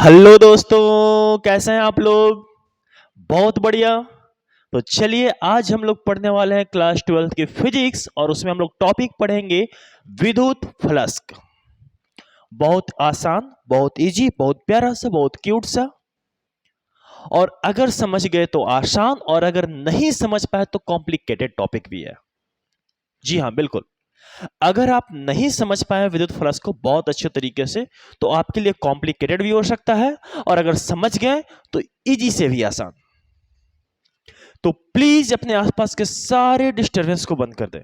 Hello दोस्तों, कैसे हैं आप लोग। बहुत बढ़िया। तो चलिए आज हम लोग पढ़ने वाले हैं क्लास 12 की फिजिक्स और उसमें हम लोग टॉपिक पढ़ेंगे विद्युत फ्लक्स। बहुत आसान, बहुत इजी, बहुत प्यारा सा, बहुत क्यूट सा। और अगर समझ गए तो आसान, और अगर नहीं समझ पाए तो कॉम्प्लिकेटेड टॉपिक भी है। जी हाँ, बिल्कुल। अगर आप नहीं समझ पाए विद्युत फ्लक्स को बहुत अच्छे तरीके से तो आपके लिए कॉम्प्लिकेटेड भी हो सकता है, और अगर समझ गए तो इजी से भी आसान। तो प्लीज अपने आसपास के सारे डिस्टरबेंस को बंद कर दें।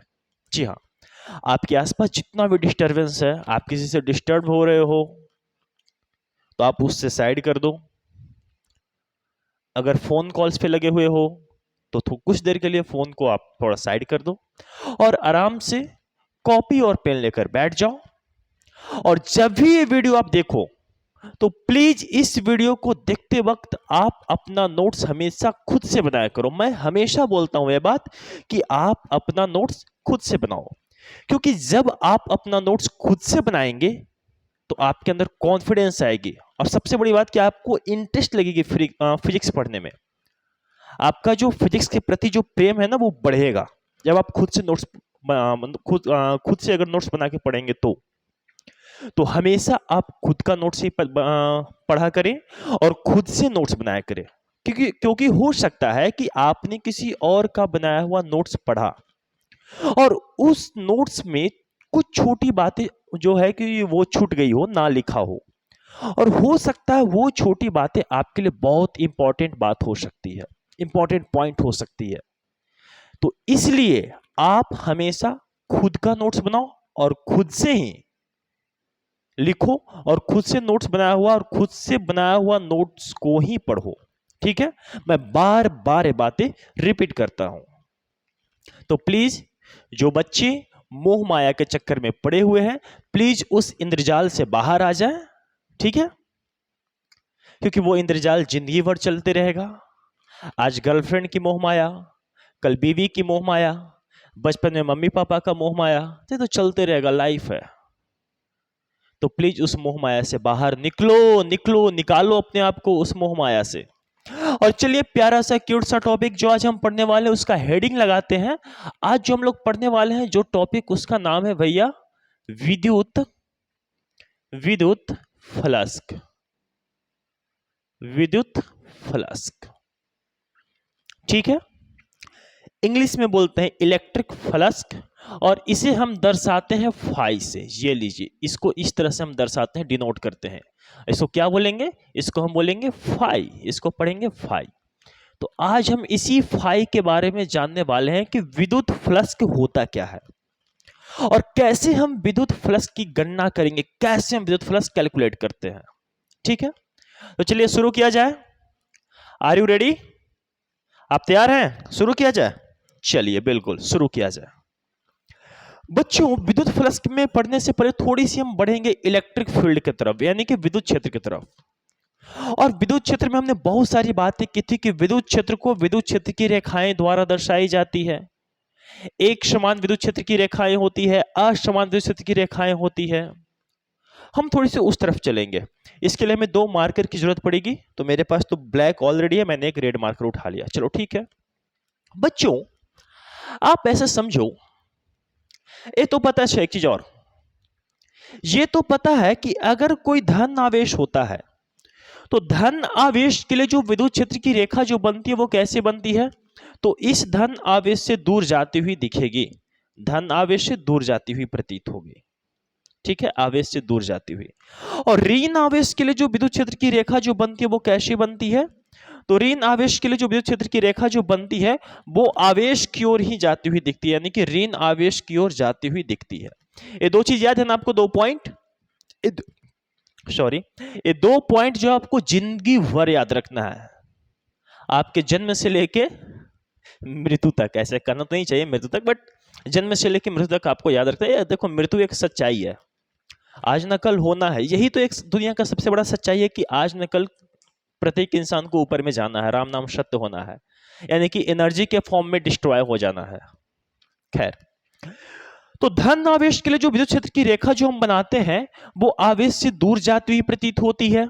जी हाँ, आपके आसपास जितना भी डिस्टरबेंस है, आप किसी से डिस्टर्ब हो रहे हो तो आप उससे साइड कर दो। अगर फोन कॉल्स पे लगे हुए हो तो कुछ देर के लिए फोन को आप थोड़ा साइड कर दो और आराम से कॉपी और पेन लेकर बैठ जाओ। और जब भी ये वीडियो आप देखो तो प्लीज इस वीडियो को देखते वक्त आप अपना नोट्स हमेशा खुद से बनाया करो। मैं हमेशा बोलता हूं यह बात कि आप अपना नोट्स खुद से बनाओ, क्योंकि जब आप अपना नोट्स खुद से बनाएंगे तो आपके अंदर कॉन्फिडेंस आएगी, और सबसे बड़ी बात कि आपको इंटरेस्ट लगेगी फिजिक्स पढ़ने में। आपका जो फिजिक्स के प्रति जो प्रेम है ना, वो बढ़ेगा जब आप खुद से नोट्स खुद से अगर नोट्स बना के पढ़ेंगे तो हमेशा आप खुद का नोट्स ही पढ़ा करें और खुद से नोट्स बनाया करें। क्योंकि हो सकता है कि आपने किसी और का बनाया हुआ नोट्स पढ़ा और उस नोट्स में कुछ छोटी बातें जो है कि वो छूट गई हो, ना लिखा हो, और हो सकता है वो छोटी बातें आपके लिए बहुत इंपॉर्टेंट बात हो सकती है, इंपॉर्टेंट पॉइंट हो सकती है। तो इसलिए आप हमेशा खुद का नोट्स बनाओ और खुद से ही लिखो, और खुद से नोट्स बनाया हुआ और खुद से बनाया हुआ नोट्स को ही पढ़ो। ठीक है, मैं बार बार ये बातें रिपीट करता हूं। तो प्लीज जो बच्चे मोह माया के चक्कर में पड़े हुए हैं, प्लीज उस इंद्रजाल से बाहर आ जाए। ठीक है, क्योंकि वो इंद्रजाल जिंदगी भर चलते रहेगा। आज गर्लफ्रेंड की मोह माया, कल बीवी की मोह माया, बचपन में मम्मी पापा का मोह माया, ये तो चलते रहेगा, लाइफ है। तो प्लीज उस मोह माया से बाहर निकलो, निकलो, निकालो अपने आप को उस मोह माया से। और चलिए प्यारा सा क्यूट सा टॉपिक जो आज हम पढ़ने वाले हैं उसका हेडिंग लगाते हैं। आज जो हम लोग पढ़ने वाले हैं जो टॉपिक, उसका नाम है भैया विद्युत विद्युत फ्लक्स। विद्युत फ्लक्स, ठीक है। इंग्लिश में बोलते हैं इलेक्ट्रिक फ्लक्स, और इसे हम दर्शाते हैं फाई से। ये लीजिए, इसको इस तरह से हम दर्शाते हैं, डिनोट करते हैं। इसको क्या बोलेंगे? इसको हम बोलेंगे फाई, इसको पढ़ेंगे फाई। तो आज हम इसी फाई के बारे में जानने वाले हैं कि विद्युत फ्लक्स होता क्या है और कैसे हम विद्युत फ्लक्स की गणना करेंगे, कैसे हम विद्युत फ्लक्स कैलकुलेट करते हैं। ठीक है, तो चलिए शुरू किया जाए। Are you ready? आप तैयार हैं? शुरू किया जाए। चलिए बिल्कुल शुरू किया जाए। बच्चों, विद्युत फ्लक्स में पढ़ने से पहले थोड़ी सी हम बढ़ेंगे इलेक्ट्रिक फील्ड की तरफ, यानी कि विद्युत क्षेत्र की तरफ। और विद्युत क्षेत्र में हमने बहुत सारी बातें की थी कि विद्युत क्षेत्र को विद्युत क्षेत्र की रेखाएं द्वारा दर्शाई जाती है। एक समान विद्युत क्षेत्र की रेखाएं होती है, असमान विद्युत क्षेत्र की रेखाएं होती है। हम थोड़ी सी उस तरफ चलेंगे। इसके लिए हमें दो मार्कर की जरूरत पड़ेगी, तो मेरे पास तो ब्लैक ऑलरेडी है, मैंने एक रेड मार्कर उठा लिया। चलो ठीक है बच्चों, आप ऐसा समझो, ये तो पता है एक चीज और, ये तो पता है कि अगर कोई धन आवेश होता है तो धन आवेश के लिए जो विद्युत क्षेत्र की रेखा जो बनती है वो कैसे बनती है? तो इस धन आवेश से दूर जाती हुई दिखेगी, धन आवेश से दूर जाती हुई प्रतीत होगी। ठीक है, आवेश से दूर जाती हुई। और ऋण आवेश के लिए जो विद्युत क्षेत्र की रेखा जो बनती है वो कैसे बनती है? तो ऋण आवेश के लिए जो विद्युत क्षेत्र की रेखा जो बनती है वो आवेश की ओर ही जाती हुई दिखती है, यानी कि ऋण आवेश की ओर जाती हुई दिखती है। ये दो चीज याद है ना आपको? दो पॉइंट, सॉरी, ये दो पॉइंट जो आपको जिंदगी भर याद रखना है, आपके जन्म से लेके मृत्यु तक। ऐसे करना तो नहीं चाहिए मृत्यु तक, बट जन्म से लेके मृत्यु तक आपको याद रखना है। देखो, मृत्यु एक सच्चाई है, आज न कल होना है। यही तो एक दुनिया का सबसे बड़ा सच्चाई है कि आज न कल प्रत्येक इंसान को ऊपर में जाना है, राम नाम सत्य होना है, यानी कि एनर्जी के फॉर्म में डिस्ट्रॉय हो जाना है। खैर, तो धन आवेश के लिए जो विद्युत क्षेत्र की रेखा जो हम बनाते हैं वो आवेश से दूर जाती हुई प्रतीत होती है।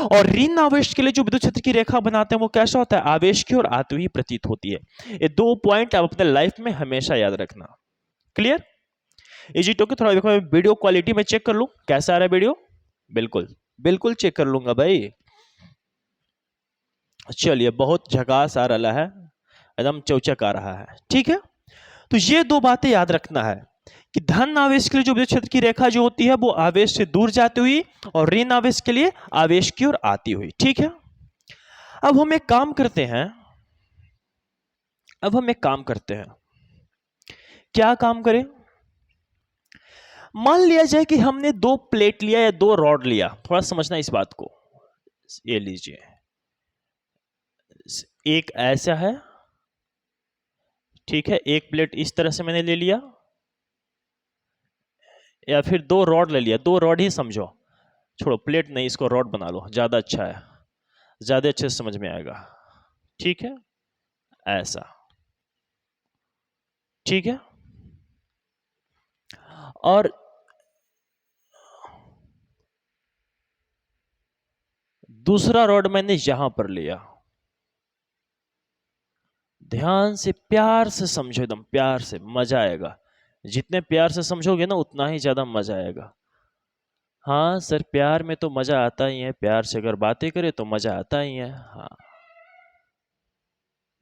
और ऋण आवेश के लिए जो विद्युत क्षेत्र की रेखा बनाते हैं वो कैसा होता है, आवेश की ओर आती हुई प्रतीत होती है। ये 2 पॉइंट आप अपने लाइफ में हमेशा याद रखना। क्लियर? इजी टोके। थोड़ा देखो वीडियो क्वालिटी में चेक कर लूं कैसा आ रहा है वीडियो। बिल्कुल बिल्कुल चेक कर लूंगा भाई। चलिए बहुत झकास आ रहा है, एकदम चौचक आ रहा है। ठीक है, तो ये 2 बातें याद रखना है कि धन आवेश के लिए जो विद्युत क्षेत्र की रेखा जो होती है वो आवेश से दूर जाती हुई और ऋण आवेश के लिए आवेश की ओर आती हुई। ठीक है, अब हम एक काम करते हैं, क्या काम करें। मान लिया जाए कि हमने 2 प्लेट लिया या 2 रॉड लिया। थोड़ा समझना इस बात को। ये लीजिए, एक ऐसा है, ठीक है, एक प्लेट इस तरह से मैंने ले लिया, या फिर 2 रॉड ले लिया। 2 रॉड ही समझो, छोड़ो प्लेट नहीं, इसको रॉड बना लो, ज्यादा अच्छा है, ज्यादा अच्छे से समझ में आएगा। ठीक है, ऐसा। ठीक है, और दूसरा रॉड मैंने यहां पर लिया। ध्यान से प्यार से समझो, एकदम प्यार से, मजा आएगा। जितने प्यार से समझोगे ना उतना ही ज्यादा मजा आएगा। हाँ सर, प्यार में तो मजा आता ही है, प्यार से अगर बातें करें तो मजा आता ही है। हाँ,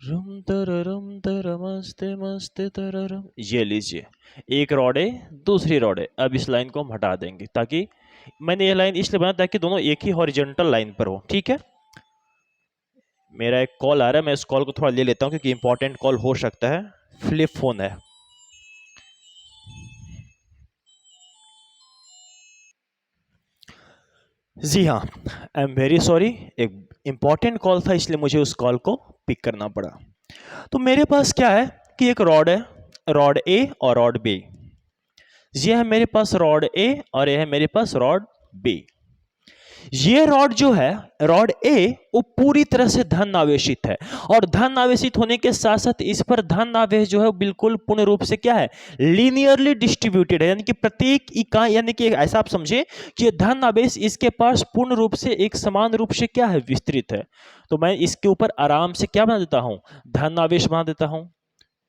रुम तर मस्ते मस्ते तररम। ये लीजिए, एक रॉड है, दूसरी रॉड है। अब इस लाइन को हम हटा देंगे, ताकि मैंने ये लाइन इसलिए बनाया ताकि दोनों एक ही हॉरिजॉन्टल लाइन पर हो। ठीक है, मेरा एक कॉल आ रहा है, मैं इस कॉल को थोड़ा ले लेता हूं क्योंकि इंपॉर्टेंट कॉल हो सकता है। फ्लिप फोन है। जी हाँ, आई एम वेरी सॉरी, एक इंपॉर्टेंट कॉल था इसलिए मुझे उस कॉल को पिक करना पड़ा। तो मेरे पास क्या है कि एक रॉड है, रॉड ए और रॉड बी। ये है मेरे पास रॉड ए और ये है मेरे पास रॉड बी। ये रॉड जो है, रॉड ए, वो पूरी तरह से धन आवेशित है, और धन आवेशित होने के साथ साथ इस पर धन आवेश जो है बिल्कुल पूर्ण रूप से क्या है, लीनियरली डिस्ट्रीब्यूटेड है। यानी कि प्रत्येक इकाई, यानी कि ऐसा आप समझे कि धन आवेश इसके पास पूर्ण रूप से एक समान रूप से क्या है, विस्तृत है। तो मैं इसके ऊपर आराम से क्या बना देता हूं, धन आवेश बना देता हूं।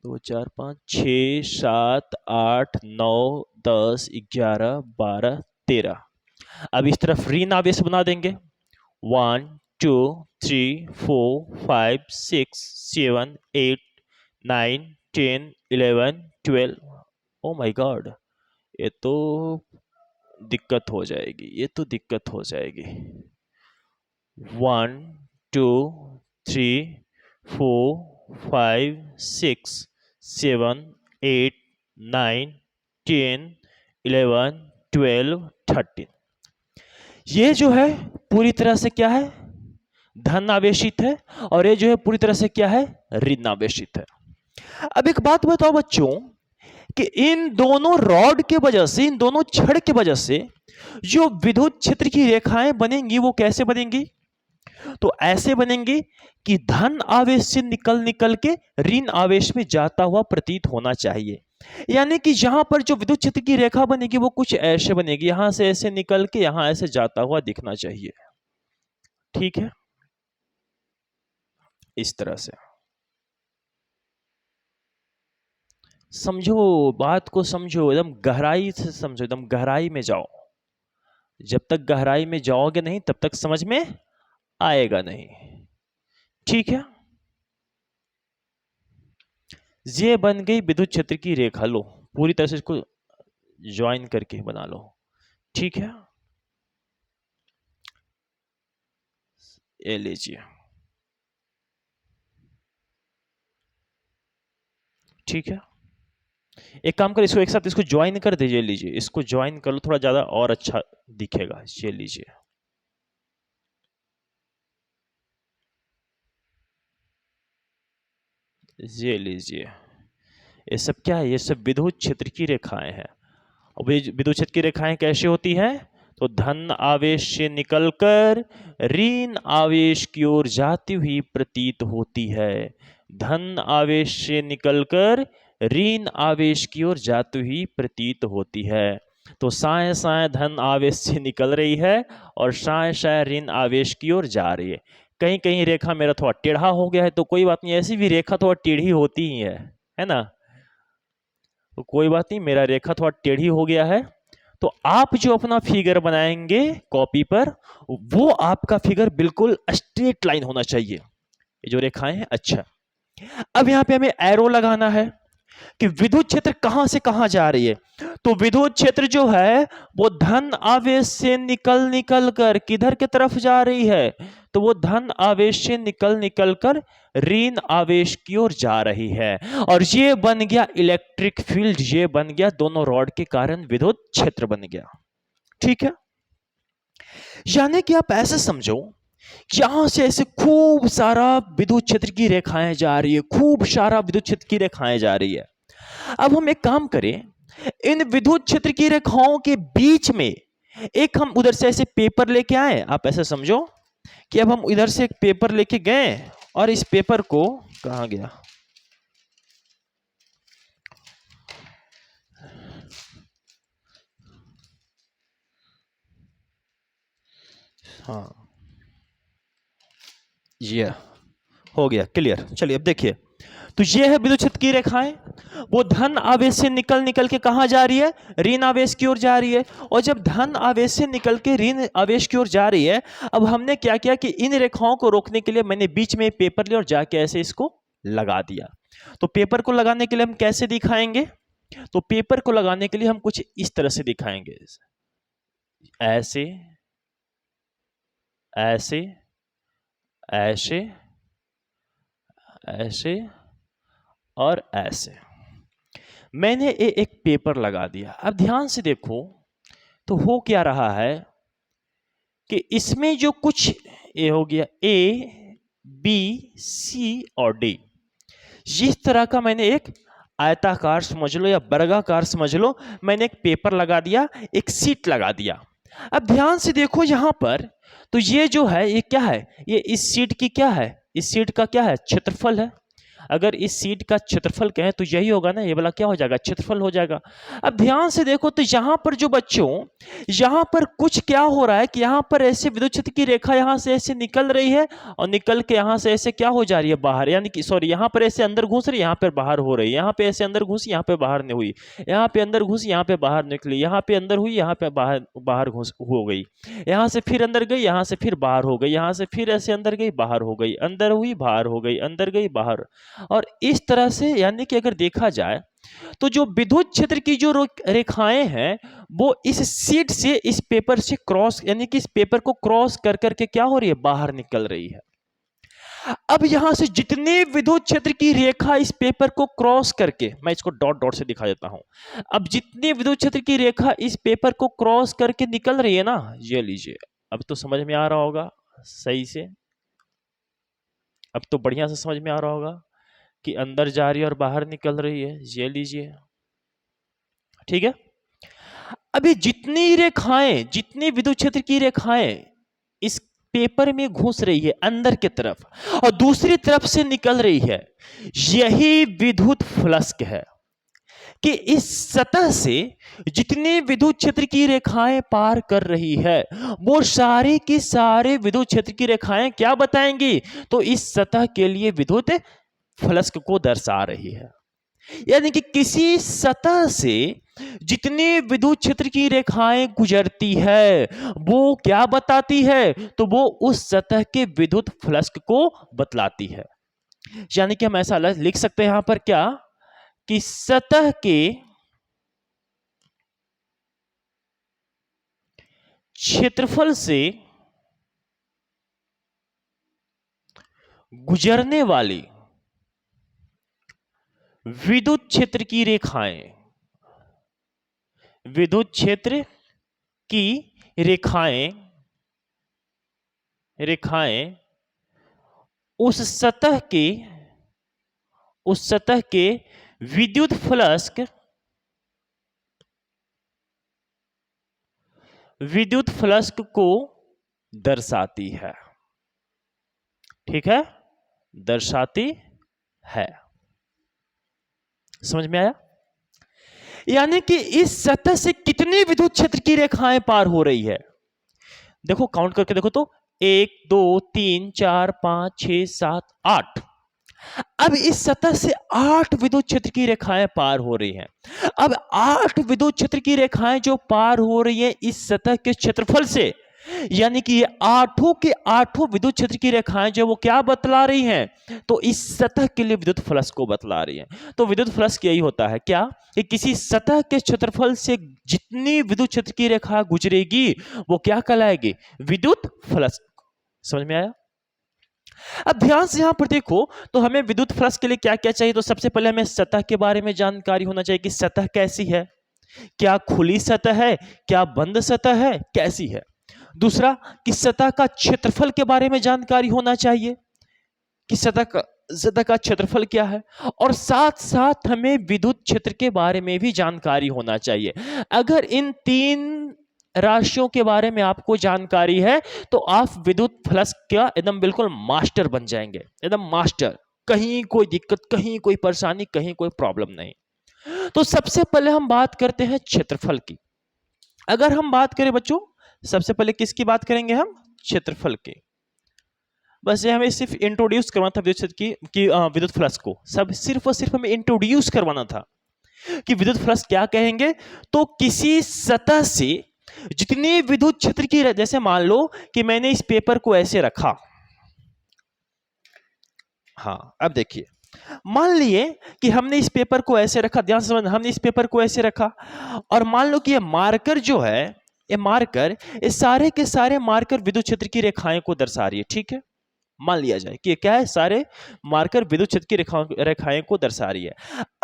2 4 5 6 7 8 9 10 11 12 13। अब इस तरफ ऋण आवेश बना देंगे। 1 2 3 4 5 6 7 8 9 10 11 12। ओ माय गॉड, ये तो दिक्कत हो जाएगी, ये तो दिक्कत हो जाएगी। 1 2 3 4 5 6 7 8 9 10 11 12 13। ये जो है पूरी तरह से क्या है, धन आवेशित है, और ये जो है पूरी तरह से क्या है, ऋण आवेशित है। अब एक बात बताओ बच्चों कि इन दोनों रॉड के वजह से, इन दोनों छड़ के वजह से जो विद्युत क्षेत्र की रेखाएं बनेंगी वो कैसे बनेंगी, तो ऐसे बनेंगी कि धन आवेश से निकल निकल के ऋण आवेश में जाता हुआ प्रतीत होना चाहिए। यानी कि यहां पर जो विद्युत क्षेत्र की रेखा बनेगी वो कुछ ऐसे बनेगी, यहां से ऐसे निकल के यहां ऐसे जाता हुआ दिखना चाहिए। ठीक है, इस तरह से समझो, बात को समझो, एकदम गहराई से समझो, एकदम गहराई में जाओ। जब तक गहराई में जाओगे नहीं तब तक समझ में आएगा नहीं। ठीक है, ये बन गई विद्युत क्षेत्र की रेखा। लो पूरी तरह से इसको ज्वाइन करके बना लो। ठीक है, ये लीजिए। ठीक है, एक काम कर, इसको एक साथ इसको ज्वाइन कर दीजिए। लीजिए, इसको ज्वाइन कर लो, थोड़ा ज्यादा और अच्छा दिखेगा। ये लीजिए, ये लीजिए। ये सब क्या है, ये सब विद्युत क्षेत्र की रेखाएं हैं। अब ये विद्युत क्षेत्र की रेखाएं कैसे होती हैं, तो धन आवेश से निकलकर ऋण आवेश की ओर जाती हुई प्रतीत होती है। धन आवेश से निकलकर ऋण आवेश की ओर जाती हुई प्रतीत होती है। तो साए साए धन आवेश से निकल रही है और साए साए ऋण आवेश की ओर जा रही है। कहीं कहीं रेखा मेरा थोड़ा टेढ़ा हो गया है, तो कोई बात नहीं, ऐसी भी रेखा थोड़ा टेढ़ी होती ही है ना। तो कोई बात नहीं, मेरा रेखा थोड़ा टेढ़ी हो गया है, तो आप जो अपना फिगर बनाएंगे कॉपी पर, वो आपका फिगर बिल्कुल स्ट्रेट लाइन होना चाहिए, ये जो रेखाएं हैं। अच्छा, अब यहां पे हमें एरो लगाना है कि विद्युत क्षेत्र कहां से कहां जा रही है। तो विद्युत क्षेत्र जो है वो धन आवेश से निकल निकल कर किधर की तरफ जा रही है, तो वो धन आवेश से निकल निकल कर ऋण आवेश की ओर जा रही है। और ये बन गया इलेक्ट्रिक फील्ड, ये बन गया दोनों रॉड के कारण विद्युत क्षेत्र बन गया। ठीक है, यानी कि आप ऐसे समझो, यहां से ऐसे खूब सारा विद्युत क्षेत्र की रेखाएं जा रही है, खूब सारा विद्युत क्षेत्र की रेखाएं जा रही है। अब हम एक काम करें, इन विद्युत क्षेत्र की रेखाओं के बीच में एक हम उधर से ऐसे पेपर लेके आए। आप ऐसे समझो कि अब हम इधर से एक पेपर लेके गए और इस पेपर को, कहां गया, हाँ ये हो गया क्लियर। चलिए अब देखिए, तो ये है विद्युत क्षेत्र की रेखाएं, वो धन आवेश से निकल निकल के कहां जा रही है, ऋण आवेश की ओर जा रही है। और जब धन आवेश से निकल के ऋण आवेश की ओर जा रही है, अब हमने क्या किया कि इन रेखाओं को रोकने के लिए मैंने बीच में पेपर लिया और जाके ऐसे इसको लगा दिया। तो पेपर को लगाने के लिए हम कैसे दिखाएंगे, तो पेपर को लगाने के लिए हम कुछ इस तरह से दिखाएंगे, ऐसे ऐसे ऐसे ऐसे और ऐसे मैंने एक पेपर लगा दिया। अब ध्यान से देखो, तो हो क्या रहा है कि इसमें जो कुछ ये हो गया ए बी सी और डी, जिस तरह का मैंने एक आयताकार समझ लो या वर्गाकार समझ लो, मैंने एक पेपर लगा दिया, एक सीट लगा दिया। अब ध्यान से देखो यहां पर, तो ये जो है ये क्या है, ये इस सीट की क्या है, इस सीट का क्या है, क्षेत्रफल है। अगर इस सीट का क्षेत्रफल कहें तो यही होगा ना, ये वाला क्या हो जाएगा, क्षेत्रफल हो जाएगा। अब ध्यान से देखो, तो यहां पर जो बच्चों, यहां पर कुछ क्या हो रहा है कि यहां पर ऐसे विद्युत क्षेत्र की रेखा यहां से ऐसे निकल रही है और निकल के यहां से ऐसे क्या हो जा रही है, बाहर, यानी कि सॉरी, यहां पर ऐसे अंदर घुस रही है, यहां पर बाहर हो रही है, यहां पे ऐसे अंदर घुसी, यहां पे बाहर नहीं हुई, यहां पे अंदर घुसी, यहां पे बाहर निकली, यहां पे अंदर हुई, यहां पे बाहर बाहर घुस हो गई, यहां से फिर अंदर गई, यहां से फिर बाहर हो गई, यहां से फिर ऐसे अंदर गई, बाहर हो गई, अंदर हुई, बाहर हो गई, अंदर गई, बाहर। और इस तरह से, यानी कि अगर देखा जाए तो जो विद्युत क्षेत्र की जो रेखाएं हैं वो इस सीट से, इस पेपर से क्रॉस, यानी कि इस पेपर को क्रॉस कर करके क्या हो रही है, बाहर निकल रही है। अब यहां से जितने विद्युत क्षेत्र की रेखा इस पेपर को क्रॉस करके, मैं इसको डॉट डॉट से दिखा देता हूं, अब जितने विद्युत क्षेत्र की रेखा इस पेपर को क्रॉस करके निकल रही है ना, ये लीजिए, अब तो समझ में आ रहा होगा सही से, अब तो बढ़िया से समझ में आ रहा होगा कि अंदर जा रही है और बाहर निकल रही है, ये लीजिए, ठीक है। अभी जितनी रेखाएं, जितनी विद्युत क्षेत्र की रेखाएं इस पेपर में घुस रही है अंदर की तरफ और दूसरी तरफ से निकल रही है, यही विद्युत फ्लक्स है। कि इस सतह से जितने विद्युत क्षेत्र की रेखाएं पार कर रही है, वो सारे की सारे विद्युत क्षेत्र की रेखाएं क्या बताएंगी, तो इस सतह के लिए विद्युत फ्लक्स को दर्शा रही है। यानी कि किसी सतह से जितने विद्युत क्षेत्र की रेखाएं गुजरती है वो क्या बताती है, तो वो उस सतह के विद्युत फ्लक्स को बतलाती है। यानी कि हम ऐसा लिख सकते हैं यहां पर क्या, कि सतह के क्षेत्रफल से गुजरने वाली विद्युत क्षेत्र की रेखाएं, विद्युत क्षेत्र की रेखाएं रेखाएं उस सतह के विद्युत फ्लक्स को दर्शाती है। ठीक है, दर्शाती है। समझ में आया। यानी कि इस सतह से कितनी विद्युत क्षेत्र की रेखाएं पार हो रही है। देखो काउंट करके देखो तो 1 2 3 4 5 6 7 8। अब इस सतह से 8 विद्युत क्षेत्र की रेखाएं पार हो रही हैं। अब 8 विद्युत क्षेत्र की रेखाएं जो पार हो रही है इस सतह के क्षेत्रफल से, यानी कि ये आठों के आठों विद्युत क्षेत्र की रेखाएं जो वो क्या बतला रही हैं, तो इस सतह के लिए विद्युत फ्लक्स को बतला रही हैं। तो विद्युत फ्लक्स यही होता है क्या, कि किसी सतह के क्षेत्रफल से जितनी विद्युत क्षेत्र की रेखा गुजरेगी वो क्या कहलाएगी, विद्युत फ्लक्स। समझ में आया। अब ध्यान से यहां पर देखो तो हमें विद्युत फ्लक्स के लिए क्या क्या चाहिए। तो सबसे पहले हमें सतह के बारे में जानकारी होना चाहिए कि सतह कैसी है, क्या खुली सतह है, क्या बंद सतह है, कैसी है। दूसरा कि सतह का क्षेत्रफल के बारे में जानकारी होना चाहिए कि सतह का क्षेत्रफल क्या है। और साथ साथ हमें विद्युत क्षेत्र के बारे में भी जानकारी होना चाहिए। अगर इन तीन राशियों के बारे में आपको जानकारी है तो आप विद्युत फ्लक्स का एकदम बिल्कुल मास्टर बन जाएंगे, एकदम मास्टर। कहीं कोई दिक्कत, कहीं कोई परेशानी, कहीं कोई प्रॉब्लम नहीं। तो सबसे पहले हम बात करते हैं क्षेत्रफल की। अगर हम बात करें बच्चों, सबसे पहले किसकी बात करेंगे हम, क्षेत्रफल की। बस ये हमें सिर्फ इंट्रोड्यूस करवाना था विद्युत की विद्युत फ्लक्स को, सब सिर्फ और सिर्फ हमें इंट्रोड्यूस करवाना था कि विद्युत फ्लक्स क्या कहेंगे। तो किसी सतह से जितनी विद्युत क्षेत्र की, जैसे मान लो कि मैंने इस पेपर को ऐसे रखा, हाँ अब देखिए, मान लिए कि हमने इस पेपर को ऐसे रखा, ध्यान से समझना, हमने इस पेपर को ऐसे रखा और मान लो कि ये मार्कर जो है, ये मार्कर, ये सारे के सारे मार्कर विद्युत क्षेत्र की रेखाएं को दर्शा रही है। ठीक है, मान लिया जाए कि क्या है, सारे मार्कर विद्युत क्षेत्र की रेखाएं को दर्शा रही है।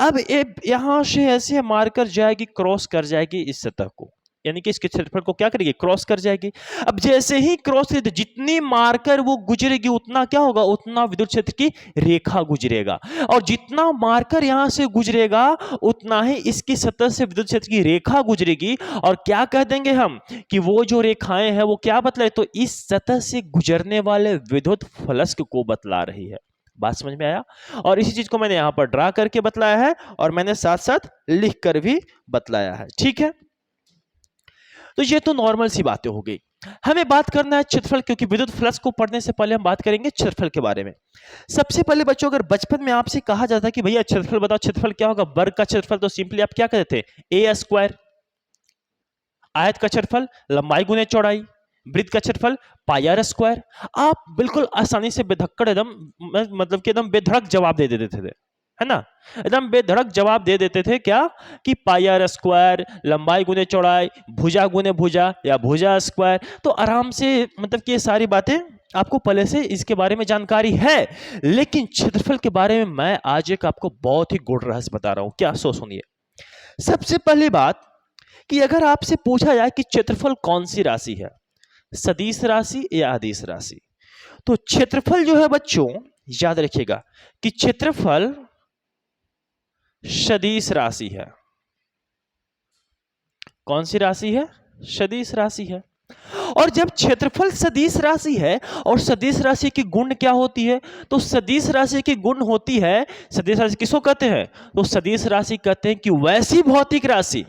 अब ये यहां से ऐसे मार्कर जाएगी, क्रॉस कर जाएगी इस सतह को, यानी कि इसके क्षेत्रफल को क्या करेगी, क्रॉस कर जाएगी। अब जैसे ही क्रॉस करेगी, जितनी मार्कर वो गुजरेगी उतना क्या होगा, उतना विद्युत क्षेत्र की रेखा गुजरेगा। और जितना मार्कर यहां से गुजरेगा उतना ही इसकी सतह से विद्युत क्षेत्र की रेखा गुजरेगी। और क्या कह देंगे हम कि वो जो रेखाएं हैं वो क्या बतलाए, तो इस सतह से गुजरने वाले विद्युत फ्लक्स को बतला रही है। बात समझ में आया। और इसी चीज को मैंने यहां पर ड्रा करके बतलाया है और मैंने साथ साथ लिख कर भी बतलाया है। ठीक है, तो ये तो नॉर्मल सी बातें हो गई। हमें बात करना है क्षेत्रफल, क्योंकि विद्युत फ्लक्स को पढ़ने से पहले हम बात करेंगे क्षेत्रफल के बारे में। सबसे पहले बच्चों, अगर बचपन में आपसे कहा जाता कि भैया क्षेत्रफल बताओ, क्षेत्रफल क्या होगा, वर्ग का क्षेत्रफल, तो सिंपली आप क्या कहते थे, ए स्क्वायर। आयत का क्षेत्रफल लंबाई गुने चौड़ाई, वृत्त का क्षेत्रफल पाई आर स्क्वायर। आप बिल्कुल आसानी से बेधक्कड़ एकदम, मतलब कि एकदम बेधड़क जवाब दे देते थे, है ना, एकदम बेधड़क जवाब दे देते थे क्या, कि पाई आर स्क्वायर, लंबाई गुने चौड़ाई, भुजा गुने भुजा या भुजा स्क्वायर। तो आराम से, मतलब कि ये सारी बातें आपको पहले से इसके बारे में जानकारी है। लेकिन क्षेत्रफल के बारे में मैं आज एक आपको बहुत ही गूढ़ रहस्य बता रहा हूं, क्या सो सुनिए। सबसे पहली बात कि अगर आपसे पूछा जाए कि क्षेत्रफल कौन सी राशि है, सदिश राशि या अदिश राशि, तो क्षेत्रफल जो है बच्चों, याद रखिएगा कि क्षेत्रफल सदिश राशि है। कौन सी राशि है, सदिश राशि है। और जब क्षेत्रफल सदिश राशि है, और सदिश राशि की गुण क्या होती है, तो सदिश राशि की गुण होती है, सदिश राशि किसको कहते हैं, तो सदिश राशि कहते हैं कि वैसी भौतिक राशि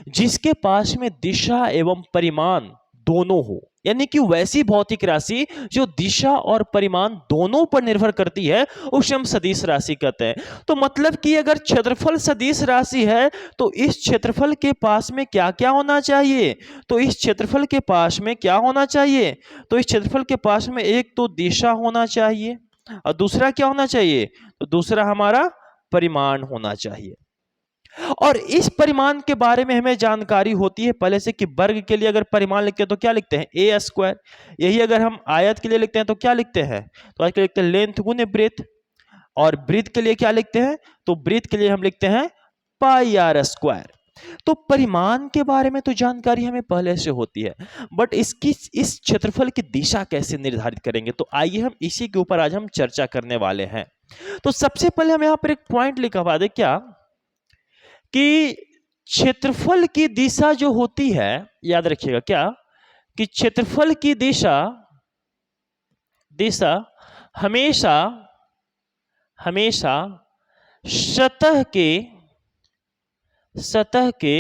जिसके पास में दिशा एवं परिमाण दोनों हो, यानी कि वैसी भौतिक राशि जो दिशा और परिमाण दोनों पर निर्भर करती है, उसे हम सदिश राशि कहते हैं। तो मतलब कि अगर क्षेत्रफल सदिश राशि है तो इस क्षेत्रफल के पास में क्या क्या होना चाहिए, तो इस क्षेत्रफल के पास में क्या होना चाहिए, तो इस क्षेत्रफल के पास में एक तो दिशा होना चाहिए और दूसरा क्या होना चाहिए, तो दूसरा हमारा परिमाण होना चाहिए। और इस परिमाण के बारे में हमें जानकारी होती है पहले से कि वर्ग के लिए अगर परिमाण लिखते हैं तो क्या लिखते हैं, ए स्क्वायर। यही अगर हम आयत के लिए लिखते हैं तो क्या लिखते हैं, तो आयत के लिए लिखते हैं लेंथ गुने ब्रेथ। और वृत्त के लिए क्या लिखते हैं, तो वृत्त के लिए हम लिखते हैं पाई आर स्क्वायर। तो परिमाण के बारे में तो जानकारी हमें पहले से होती है, बट इसकी इस क्षेत्रफल की दिशा कैसे निर्धारित करेंगे, तो आइए हम इसी के ऊपर आज हम चर्चा करने वाले हैं। तो सबसे पहले हम यहां पर एक पॉइंट लिखवा दे क्या, कि क्षेत्रफल की दिशा जो होती है, याद रखिएगा क्या, कि क्षेत्रफल की दिशा दिशा हमेशा हमेशा सतह के सतह के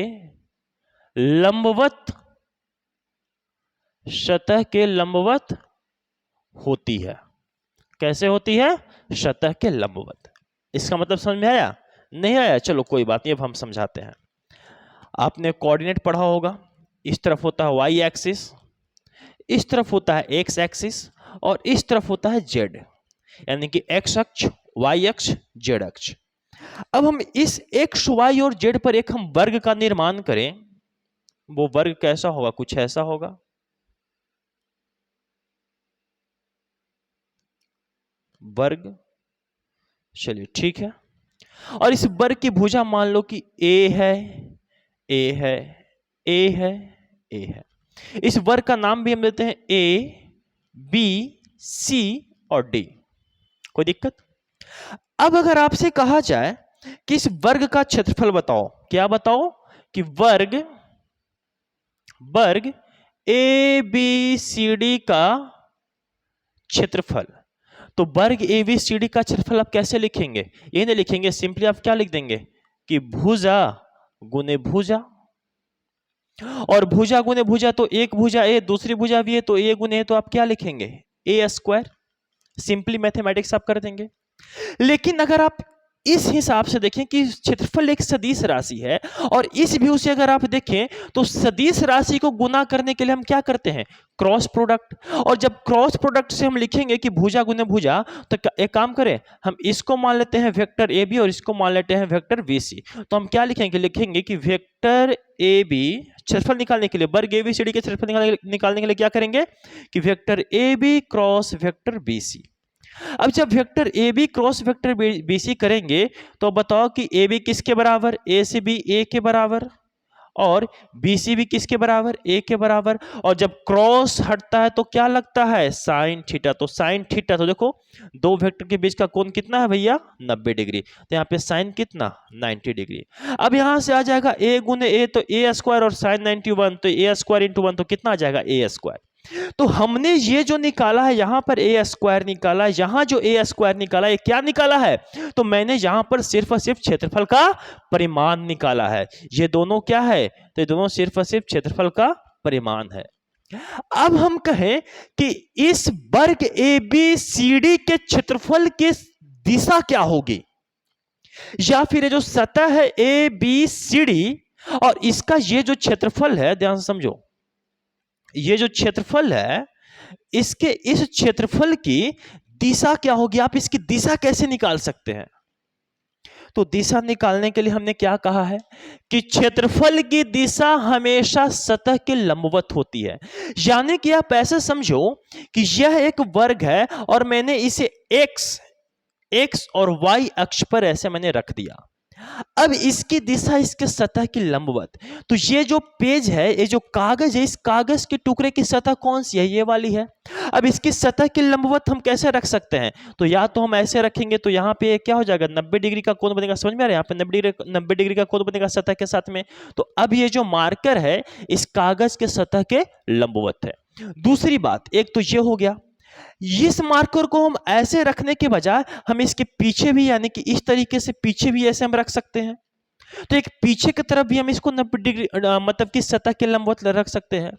लंबवत, सतह के लंबवत होती है। कैसे होती है? सतह के लंबवत। इसका मतलब समझ में आया? नहीं आया? चलो कोई बात नहीं, अब हम समझाते हैं। आपने कोऑर्डिनेट पढ़ा होगा, इस तरफ होता है वाई एक्सिस, इस तरफ होता है एक्स एक्सिस, और इस तरफ होता है जेड, यानी कि एक्स अक्ष, वाई अक्ष, जेड अक्ष। अब हम इस एक्स, वाई और जेड पर एक हम वर्ग का निर्माण करें, वो वर्ग कैसा होगा? कुछ ऐसा होगा। वर्ग, चलिए ठीक है। और इस वर्ग की भुजा मान लो कि ए है, ए है, ए है, ए है। इस वर्ग का नाम भी हम देते हैं ए, बी, सी और डी। कोई दिक्कत? अब अगर आपसे कहा जाए कि इस वर्ग का क्षेत्रफल बताओ, क्या बताओ? कि वर्ग, वर्ग ए बी सी डी का क्षेत्रफल। तो वर्ग ए बी सी डी का क्षेत्रफल आप कैसे लिखेंगे? ये नहीं लिखेंगे, सिंपली आप क्या लिख देंगे कि भुजा गुने भुजा, और भुजा गुने भुजा तो एक भुजा ए, दूसरी भुजा भी है तो ए गुने, तो आप क्या लिखेंगे? ए स्क्वायर। सिंपली मैथमेटिक्स आप कर देंगे। लेकिन अगर आप इस हिसाब से देखें कि क्षेत्रफल एक सदिश राशि है, और इस व्यू से अगर आप देखें तो सदिश राशि को गुना करने के लिए हम क्या करते हैं? Cross product. और जब क्रॉस प्रोडक्ट से हम लिखेंगे कि भुजा गुने भुजा, तो एक काम करें, हम इसको मान लेते हैं वेक्टर ए बी और इसको मान लेते हैं वेक्टर बी सी। तो हम क्या लिखेंगे? लिखेंगे कि वेक्टर ए बी, क्षेत्रफल निकालने के लिए, वर्ग ए बी सी डी के क्षेत्रफल निकालने के लिए क्या करेंगे कि vector A B cross vector B C. अब जब vector A B cross vector B C करेंगे तो बताओ कि ए बी किसके बराबर? ए से बी ए के बराबर, और बी सी भी किसके बराबर? ए के बराबर। और जब क्रॉस हटता है तो क्या लगता है? Sine theta. तो साइन थीटा, तो देखो दो वेक्टर के बीच का कोण कितना है भैया? 90 डिग्री। तो यहाँ पे साइन कितना? 90 डिग्री। अब यहां से आ जाएगा ए गुने ए, तो ए स्क्वायर, और साइन 91 तो ए स्क्वायर इंटू 1, तो कितना आ जाएगा? ए स्क्वायर। तो हमने ये जो निकाला है, यहां पर ए स्क्वायर निकाला है, यहां जो ए स्क्वायर निकाला है, क्या निकाला है? तो मैंने यहां पर सिर्फ और सिर्फ क्षेत्रफल का परिमाण निकाला है। ये दोनों क्या है? तो ये दोनों सिर्फ और सिर्फ क्षेत्रफल का परिमाण है। अब हम कहें कि इस वर्ग ए बी सी डी के क्षेत्रफल की दिशा क्या होगी, या फिर ये जो सतह है ए बी सी डी और इसका ये जो क्षेत्रफल है, ध्यान से समझो, ये जो क्षेत्रफल है, इसके इस क्षेत्रफल की दिशा क्या होगी? आप इसकी दिशा कैसे निकाल सकते हैं? तो दिशा निकालने के लिए हमने क्या कहा है कि क्षेत्रफल की दिशा हमेशा सतह के लंबवत होती है। यानी कि आप ऐसे समझो कि यह एक वर्ग है और मैंने इसे एक्स और वाई अक्ष पर ऐसे मैंने रख दिया। अब इसकी दिशा इसके सतह की लंबवत। तो ये जो पेज है, ये जो कागज है, इस कागज के टुकड़े की सतह कौन सी है? ये वाली है। अब इसकी सतह की लंबवत हम कैसे रख सकते हैं? तो या तो हम ऐसे रखेंगे, तो यहाँ पे क्या हो जाएगा? 90 डिग्री का कोण बनेगा। समझ में आ रहा है? यहाँ पे 90 डिग्री का कोण बनेगा सतह के साथ में। तो अब ये जो मार्कर है इस कागज के सतह के लंबवत है। दूसरी बात, एक तो ये हो गया, इस मार्कर को हम ऐसे रखने के बजाय हम इसके पीछे भी, यानी कि इस तरीके से पीछे भी ऐसे हम रख सकते हैं। तो एक पीछे की तरफ भी हम इसको 90 डिग्री मतलब कि सतह के लंबवत रख सकते हैं।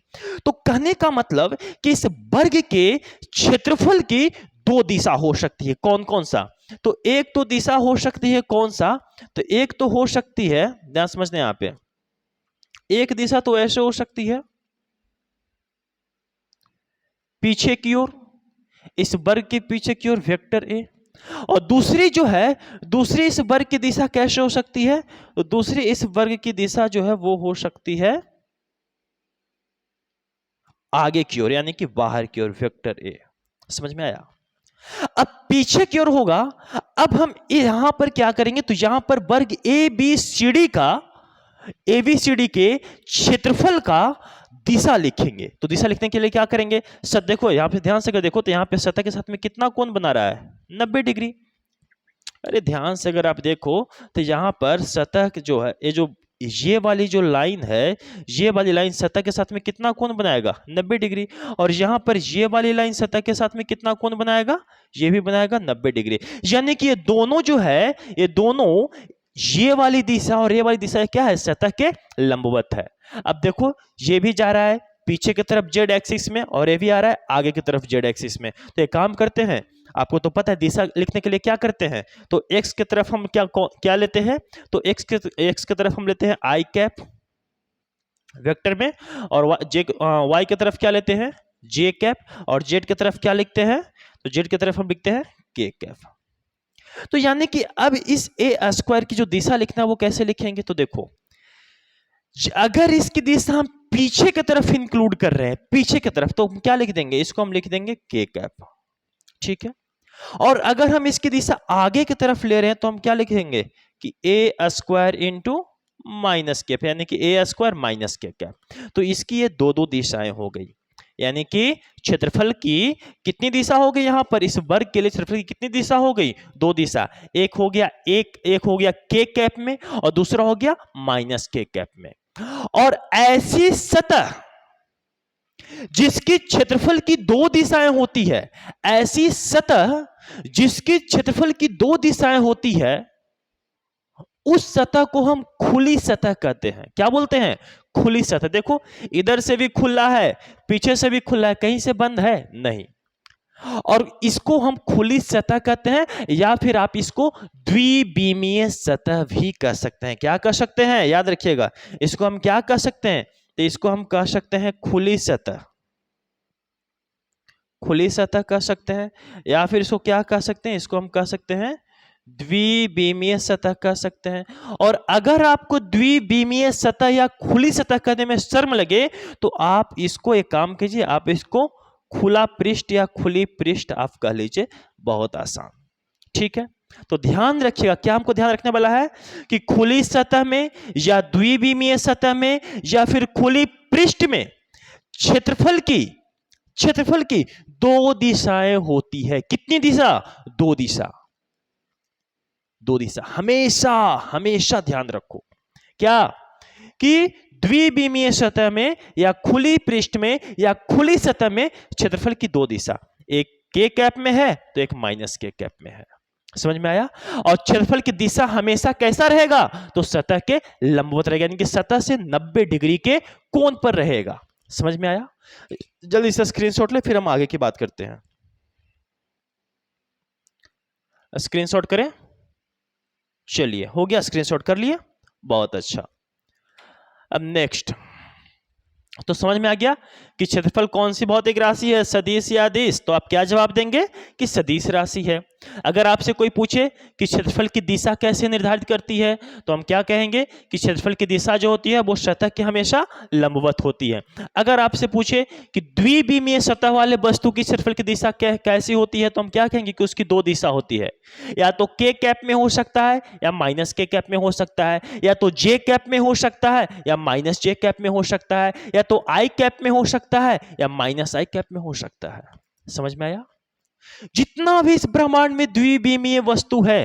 तो कहने का मतलब कि इस वर्ग के क्षेत्रफल की दो दिशा हो सकती है। कौन कौन सा? तो एक तो दिशा हो सकती है, कौन सा? तो एक तो हो सकती है, ध्यान समझने यहां पे, एक दिशा तो ऐसे हो सकती है पीछे की ओर, इस वर्ग के पीछे की ओर वेक्टर ए। और दूसरी जो है, दूसरी इस वर्ग की दिशा कैसे हो सकती है? तो दूसरी इस वर्ग की दिशा जो है वो हो सकती है आगे की ओर, यानी कि बाहर की ओर, वेक्टर ए। समझ में आया? अब पीछे की ओर होगा। अब हम यहां पर क्या करेंगे? तो यहां पर वर्ग ए बी सी डी का, एबीसीडी के क्षेत्रफल का दिशा लिखेंगे। तो दिशा लिखने के लिए क्या करेंगे? देखो यहां पे ध्यान से अगर देखो तो यहां पे सतह के साथ में कितना कोण बना रहा है? 90 डिग्री। अरे ध्यान से अगर आप देखो तो यहां पर सतह जो है, ये वाली जो लाइन है, ये वाली लाइन सतह के साथ में कितना कोण बनाएगा? 90 डिग्री। और यहां पर ये वाली लाइन सतह के साथ में कितना कोण बनाएगा? ये भी बनाएगा 90 डिग्री। यानी कि ये दोनों जो है, ये दोनों ये वाली दिशा और ये वाली दिशा क्या है, सतह के लंबवत है। अब देखो ये भी जा रहा है पीछे की तरफ जेड एक्सिस में और ये भी आ रहा है आगे की तरफ जेड एक्सिस में। तो एक काम करते हैं, आपको तो पता है दिशा लिखने के लिए क्या करते हैं, तो एक्स की तरफ हम क्या लेते हैं, तो एक्स की तरफ हम लेते हैं आई कैप वेक्टर में, और वाई की तरफ क्या लेते हैं, जे कैप, और जेड की तरफ क्या लिखते हैं, तो जेड की तरफ हम लिखते हैं के कैप। तो यानी कि अब इस ए स्क्वायर की जो दिशा लिखना है वो कैसे लिखेंगे, तो देखो अगर इसकी दिशा हम पीछे की तरफ इंक्लूड कर रहे हैं, पीछे की तरफ, तो क्या लिख देंगे, इसको हम लिख देंगे के कैप, ठीक है। और अगर हम इसकी दिशा आगे की तरफ ले रहे हैं तो हम क्या लिखेंगे कि ए स्क्वायर इंटू माइनस कैप, यानी कि ए स्क्वायर माइनस के कैप। तो इसकी ये दो दो दिशाएं हो गई, यानी कि क्षेत्रफल की कितनी दिशा हो गई, यहां पर इस वर्ग के लिए क्षेत्रफल की कितनी दिशा हो गई, दो दिशा। एक हो गया के कैप में और दूसरा हो गया माइनस के कैप में। और ऐसी सतह जिसकी क्षेत्रफल की दो दिशाएं होती है, ऐसी सतह जिसकी क्षेत्रफल की दो दिशाएं होती है, उस सतह को हम खुली सतह कहते हैं। क्या बोलते हैं, खुली सतह। देखो इधर से भी खुला है, पीछे से भी खुला है, कहीं से बंद है नहीं, और इसको हम खुली सतह कहते हैं, या फिर आप इसको द्विविमीय सतह भी कह सकते हैं। क्या कह सकते हैं, याद रखिएगा, इसको हम क्या कह सकते हैं, तो इसको हम कह सकते हैं खुली सतह, खुली सतह कह सकते हैं, या फिर इसको क्या कह सकते हैं, इसको हम कह सकते हैं द्विविमीय सतह कह सकते हैं। और अगर आपको द्विविमीय सतह या खुली सतह कहने में शर्म लगे तो आप इसको एक काम कीजिए, आप इसको खुला पृष्ठ या खुली पृष्ठ आप कह लीजिए, बहुत आसान, ठीक है। तो ध्यान रखिएगा, क्या हमको ध्यान रखने वाला है कि खुली सतह में या द्विविमीय सतह में या फिर खुली पृष्ठ में क्षेत्रफल की दो दिशाएं होती है। कितनी दिशा, दो दिशा, दो दिशा। हमेशा हमेशा ध्यान रखो क्या, कि द्विविमीय सतह में या खुली पृष्ठ में या खुली सतह में क्षेत्रफल की दो दिशा, एक के कैप में है तो एक माइनस के कैप में है। समझ में आया। और क्षेत्रफल की दिशा हमेशा कैसा रहेगा, तो सतह के लंबवत रहेगा, यानी कि सतह से 90 डिग्री के कोण पर रहेगा। समझ में आया। जल्दी से स्क्रीनशॉट ले, फिर हम आगे की बात करते हैं। स्क्रीनशॉट करें, चलिए हो गया, स्क्रीनशॉट कर लिए, बहुत अच्छा। अब नेक्स्ट, तो समझ में आ गया कि क्षेत्रफल कौन सी भौतिक राशि है, सदिश या अदिश, तो आप क्या जवाब देंगे कि सदिश राशि है। अगर आपसे कोई पूछे कि क्षेत्रफल की दिशा कैसे निर्धारित करती है, तो हम क्या कहेंगे कि क्षेत्रफल की दिशा जो होती है वो सतह के हमेशा लंबवत होती है। अगर आपसे पूछे कि द्विविमीय सतह वाले वस्तु की क्षेत्रफल की दिशा कैसी होती है, तो हम क्या कहेंगे कि उसकी दो दिशा होती है, या तो के कैप में हो सकता है या माइनस के कैप में हो सकता है, या तो जे कैप में हो सकता है या माइनस जे कैप में हो सकता है, या तो आई कैप में हो सकता है या माइनस आई कैप में हो सकता है। समझ में आया। जितना भी इस ब्रह्मांड में द्विविमीय वस्तु है,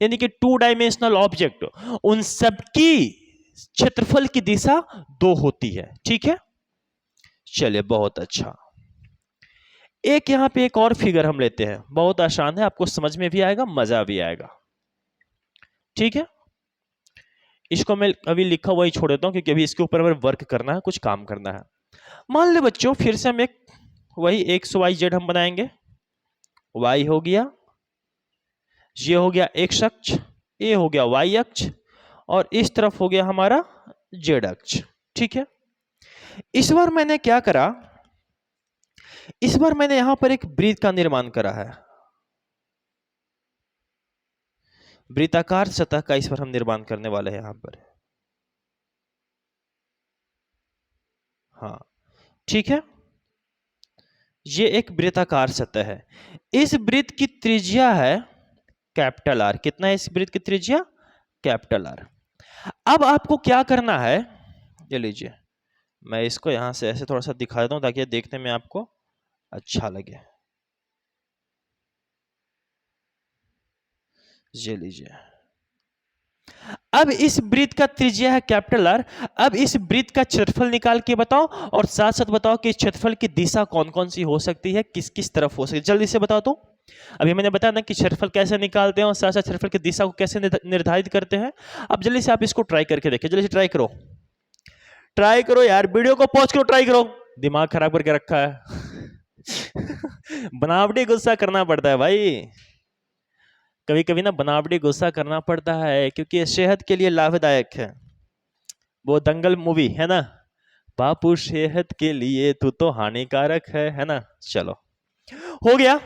यानी कि 2 डायमेंशनल ऑब्जेक्ट, उन सबकी क्षेत्रफल की दिशा दो होती है, ठीक है। चलिए बहुत अच्छा। एक यहां पे एक और फिगर हम लेते हैं, बहुत आसान है, आपको समझ में भी आएगा, मजा भी आएगा, ठीक है। इसको मैं अभी लिखा हुआ ही छोड़ देता हूं, क्योंकि अभी इसके ऊपर हमें वर्क करना है, कुछ काम करना है। मान ले बच्चों, फिर से हम एक वही एक्स वाई जेड हम बनाएंगे। y हो गया, ये हो गया x अक्ष, ये हो गया y अक्ष, और इस तरफ हो गया हमारा z अक्ष, ठीक है। इस बार मैंने क्या करा, इस बार मैंने यहां पर एक वृत्त का निर्माण करा है, वृत्ताकार सतह का इस बार हम निर्माण करने वाले हैं यहां पर। हाँ ठीक है, ये एक वृत्ताकार सतह है। इस वृत्त की त्रिज्या है कैपिटल आर। कितना है इस वृत्त की त्रिज्या, कैपिटल आर। अब आपको क्या करना है, ये लीजिए, मैं इसको यहां से ऐसे थोड़ा सा दिखा देता हूं ताकि देखने में आपको अच्छा लगे। ये लीजिए, अब इस वृत्त का त्रिज्या है कैपिटल आर। अब इस वृत्त का क्षेत्रफल निकाल के बताओ, और साथ साथ बताओ कि इस क्षेत्रफल की दिशा कौन कौन सी हो सकती है, किस किस तरफ हो सकती है, जल्दी से बताओ तो। अभी मैंने बताया ना कि क्षेत्रफल कैसे निकालते हैं और साथ साथ क्षेत्रफल की दिशा को कैसे निर्धारित करते हैं। अब जल्दी से आप इसको ट्राई करके देखिए, जल्दी से ट्राई करो यार, वीडियो को पॉज करो, ट्राई करो, दिमाग खराब करके रखा है। बनावटी गुस्सा करना पड़ता है भाई, कभी कभी ना बनावटी गुस्सा करना पड़ता है, क्योंकि ये सेहत के लिए लाभदायक है। वो दंगल मूवी है ना, बापू सेहत के लिए तू तो हानिकारक है ना। चलो हो गया,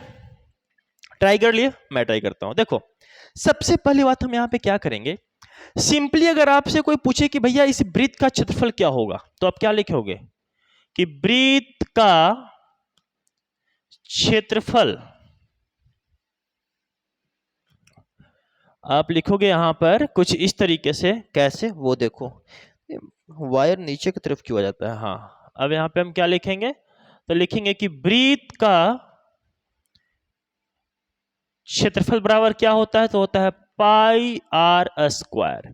ट्राई कर लिए, मैं ट्राई करता हूं। देखो सबसे पहली बात हम यहां पे क्या करेंगे, सिंपली अगर आपसे कोई पूछे कि भैया इस वृत्त का क्षेत्रफल क्या होगा, तो आप क्या लिखोगे कि वृत्त का क्षेत्रफल, आप लिखोगे यहां पर कुछ इस तरीके से। कैसे, वो देखो वायर नीचे की तरफ क्यों आ जाता है। हाँ, अब यहां पे हम क्या लिखेंगे, तो लिखेंगे कि वृत्त का क्षेत्रफल बराबर क्या होता है, तो होता है पाई आर स्क्वायर।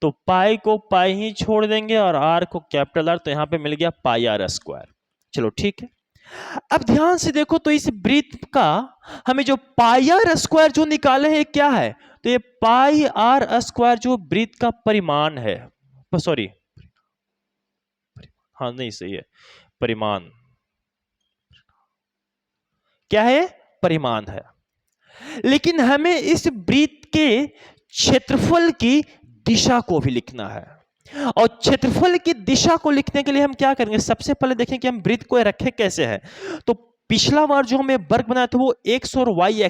तो पाई को पाई ही छोड़ देंगे और आर को कैपिटल आर, तो यहां पे मिल गया पाई आर स्क्वायर। चलो ठीक है, अब ध्यान से देखो, तो इस वृत्त का हमें जो पाई आर स्क्वायर जो निकाले हैं क्या है, तो ये पाई आर स्क्वायर जो वृत्त का परिमाण है, सॉरी हाँ नहीं सही है, परिमाण क्या है, परिमाण है। लेकिन हमें इस वृत्त के क्षेत्रफल की दिशा को भी लिखना है, और क्षेत्रफल की दिशा को लिखने के लिए हम क्या करेंगे, सबसे पहले देखें कि हम वृत्त को रखे कैसे हैं। तो पिछला बार जो हमें वर्ग बनाया था वो एक्स और वाई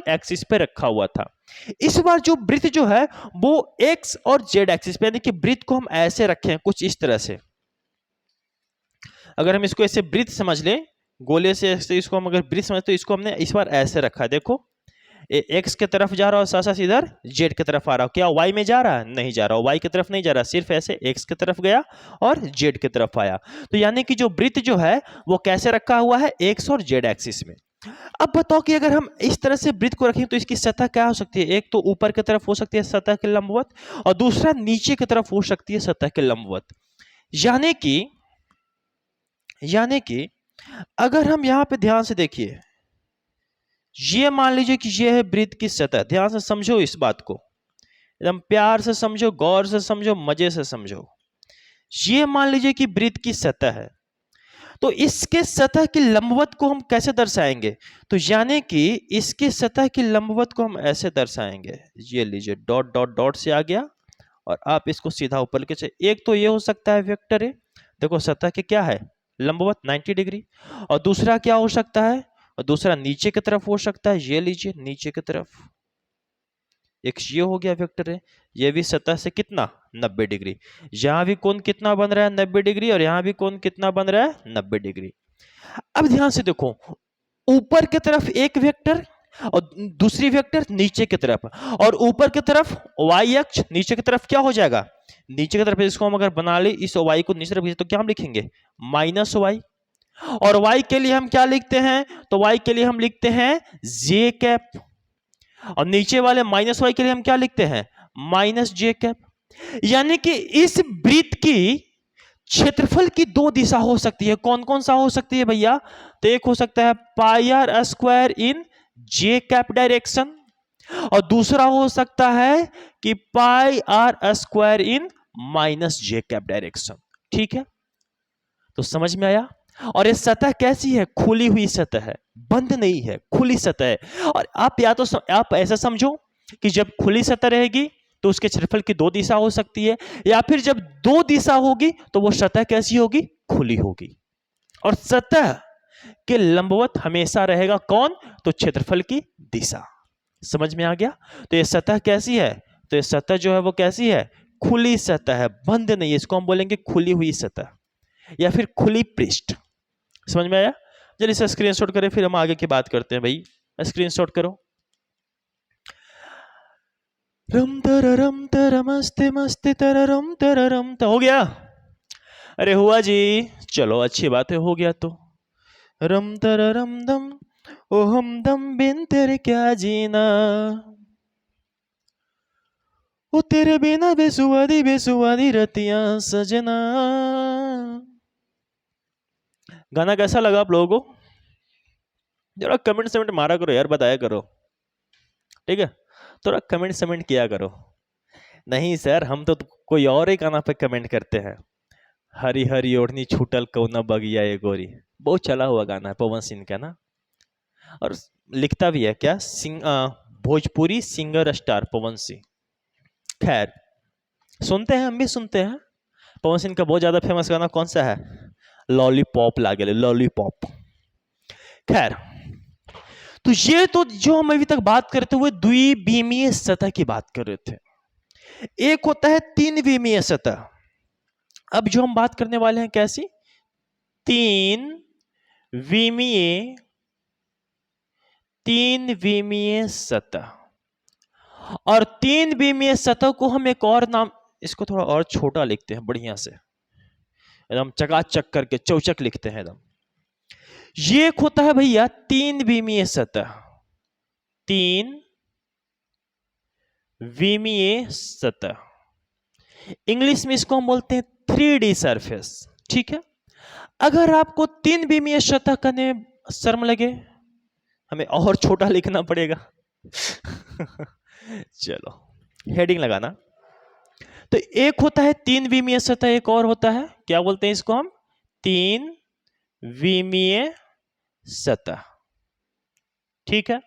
एक्सिस पे रखा हुआ था। इस बार जो वृत्त जो है वो एक्स और जेड एक्सिस पे, यानी कि वृत्त को हम ऐसे रखें कुछ इस तरह से। अगर हम इसको ऐसे वृत्त समझ लें, गोले से इसको हम अगर वृत्त समझते, तो इसको हमने इस बार ऐसे रखा है। देखो एक्स की तरफ जा रहा है और साथ साथ इधर जेड की तरफ आ रहा है। क्या वाई में जा रहा है, नहीं जा रहा, वाई की तरफ नहीं जा रहा, सिर्फ ऐसे एक्स की तरफ गया और जेड की तरफ आया। तो यानी कि जो वृत्त जो है वो कैसे रखा हुआ है, एक्स और जेड एक्सिस में। अब बताओ कि अगर हम इस तरह से वृत्त को रखें तो इसकी सतह क्या हो सकती है, एक तो ऊपर की तरफ हो सकती है सतह के लंबवत, और दूसरा नीचे की तरफ हो सकती है सतह के लंबवत। यानी कि अगर हम यहां पे ध्यान से देखिए, ये मान लीजिए कि ये है वृत्त की सतह, ध्यान से समझो इस बात को, एकदम प्यार से समझो, गौर से समझो, मजे से समझो। ये मान लीजिए कि वृत्त की सतह है, तो इसके सतह की लंबवत को हम कैसे दर्शाएंगे, तो यानी कि इसके सतह की लंबवत को हम ऐसे दर्शाएंगे, ये लीजिए डॉट डॉट डॉट से आ गया और आप इसको सीधा ऊपर लेके चले। एक तो ये हो सकता है वेक्टर है, देखो सतह के क्या है, लंबवत 90 डिग्री, और दूसरा क्या हो सकता है, और दूसरा नीचे की तरफ हो सकता है, ये लीजिए नीचे की तरफ, एक ये हो गया वेक्टर है, ये भी सतह से कितना 90 डिग्री, यहां भी कोण कितना बन रहा है 90 डिग्री, और यहां भी कोण कितना बन रहा है 90 डिग्री। अब ध्यान से देखो, ऊपर की तरफ एक वेक्टर और दूसरी वेक्टर नीचे की तरफ, और ऊपर की तरफ वाई अक्ष, नीचे की तरफ क्या हो जाएगा, नीचे की तरफ इसको हम अगर बना ले, इस वाई को नीचे तरफ, तो क्या हम लिखेंगे माइनस वाई, और y के लिए हम क्या लिखते हैं, तो y के लिए हम लिखते हैं जे कैप, और नीचे वाले माइनस वाई के लिए हम क्या लिखते हैं माइनस जे कैप। यानी कि इस वृत्त की क्षेत्रफल की दो दिशा हो सकती है, कौन कौन सा हो सकती है भैया, तो एक हो सकता है pi r square in j cap direction, और दूसरा हो सकता है कि pi r square in minus j cap direction. ठीक है, तो समझ में आया। और ये सतह कैसी है, खुली हुई सतह है, बंद नहीं है, खुली सतह है। और आप या तो आप ऐसा समझो कि जब खुली सतह रहेगी तो उसके क्षेत्रफल की दो दिशा हो सकती है, या फिर जब दो दिशा होगी तो वो सतह कैसी होगी, खुली होगी। और सतह के लंबवत हमेशा रहेगा कौन, तो क्षेत्रफल की दिशा। समझ में आ गया। तो ये सतह कैसी है, तो ये सतह जो है वो कैसी है, खुली सतह है, बंद नहीं है, इसको हम बोलेंगे खुली हुई सतह या फिर खुली पृष्ठ। समझ में आया। जल्दी से स्क्रीनशॉट करें, फिर हम आगे की बात करते हैं। भाई स्क्रीनशॉट करो। रम तर मस्ते मस्ते तररम तररम, तो हो गया, अरे हुआ जी, चलो अच्छी बात है, हो गया। तो रम तररम दम ओ हम दम बिन तेरे क्या जीना, ओ तेरे बिना बेसुवादी रतियां सजना। गाना कैसा लगा आप लोगों को, जरा कमेंट समेंट मारा करो यार, बताया करो, ठीक है, थोड़ा कमेंट समेंट किया करो। नहीं सर, हम तो कोई और ही गाना पे कमेंट करते हैं। हरी हरी ओढ़नी छूटल कौना बगिया ये गोरी, बहुत चला हुआ गाना है पवन सिंह का ना। और लिखता भी है क्या, भोजपुरी सिंगर स्टार पवन सिंह। खैर, सुनते हैं, हम भी सुनते हैं। पवन सिंह का बहुत ज्यादा फेमस गाना कौन सा है, लॉलीपॉप लागे लॉलीपॉप। खैर, तो ये तो जो हम अभी तक बात करते हुए द्विविमीय सतह की बात कर रहे थे। एक होता है तीन विमीय सतह। अब जो हम बात करने वाले हैं कैसी, तीन विमीय, तीन विमीय सतह। और तीन विमीय सतह को हम एक और नाम, इसको थोड़ा और छोटा लिखते हैं बढ़िया से, एकदम चकाचक करके चौचक लिखते हैं एकदम। ये एक होता है भैया तीन विमीय सतह, तीन विमीय सतह। इंग्लिश में इसको हम बोलते हैं 3D सरफेस, ठीक है। अगर आपको तीन विमीय सतह करने में शर्म लगे, हमें और छोटा लिखना पड़ेगा। चलो हेडिंग लगाना। तो एक होता है तीन विमीय सतह, एक और होता है क्या बोलते हैं इसको हम, तीन विमीय सतह, ठीक है।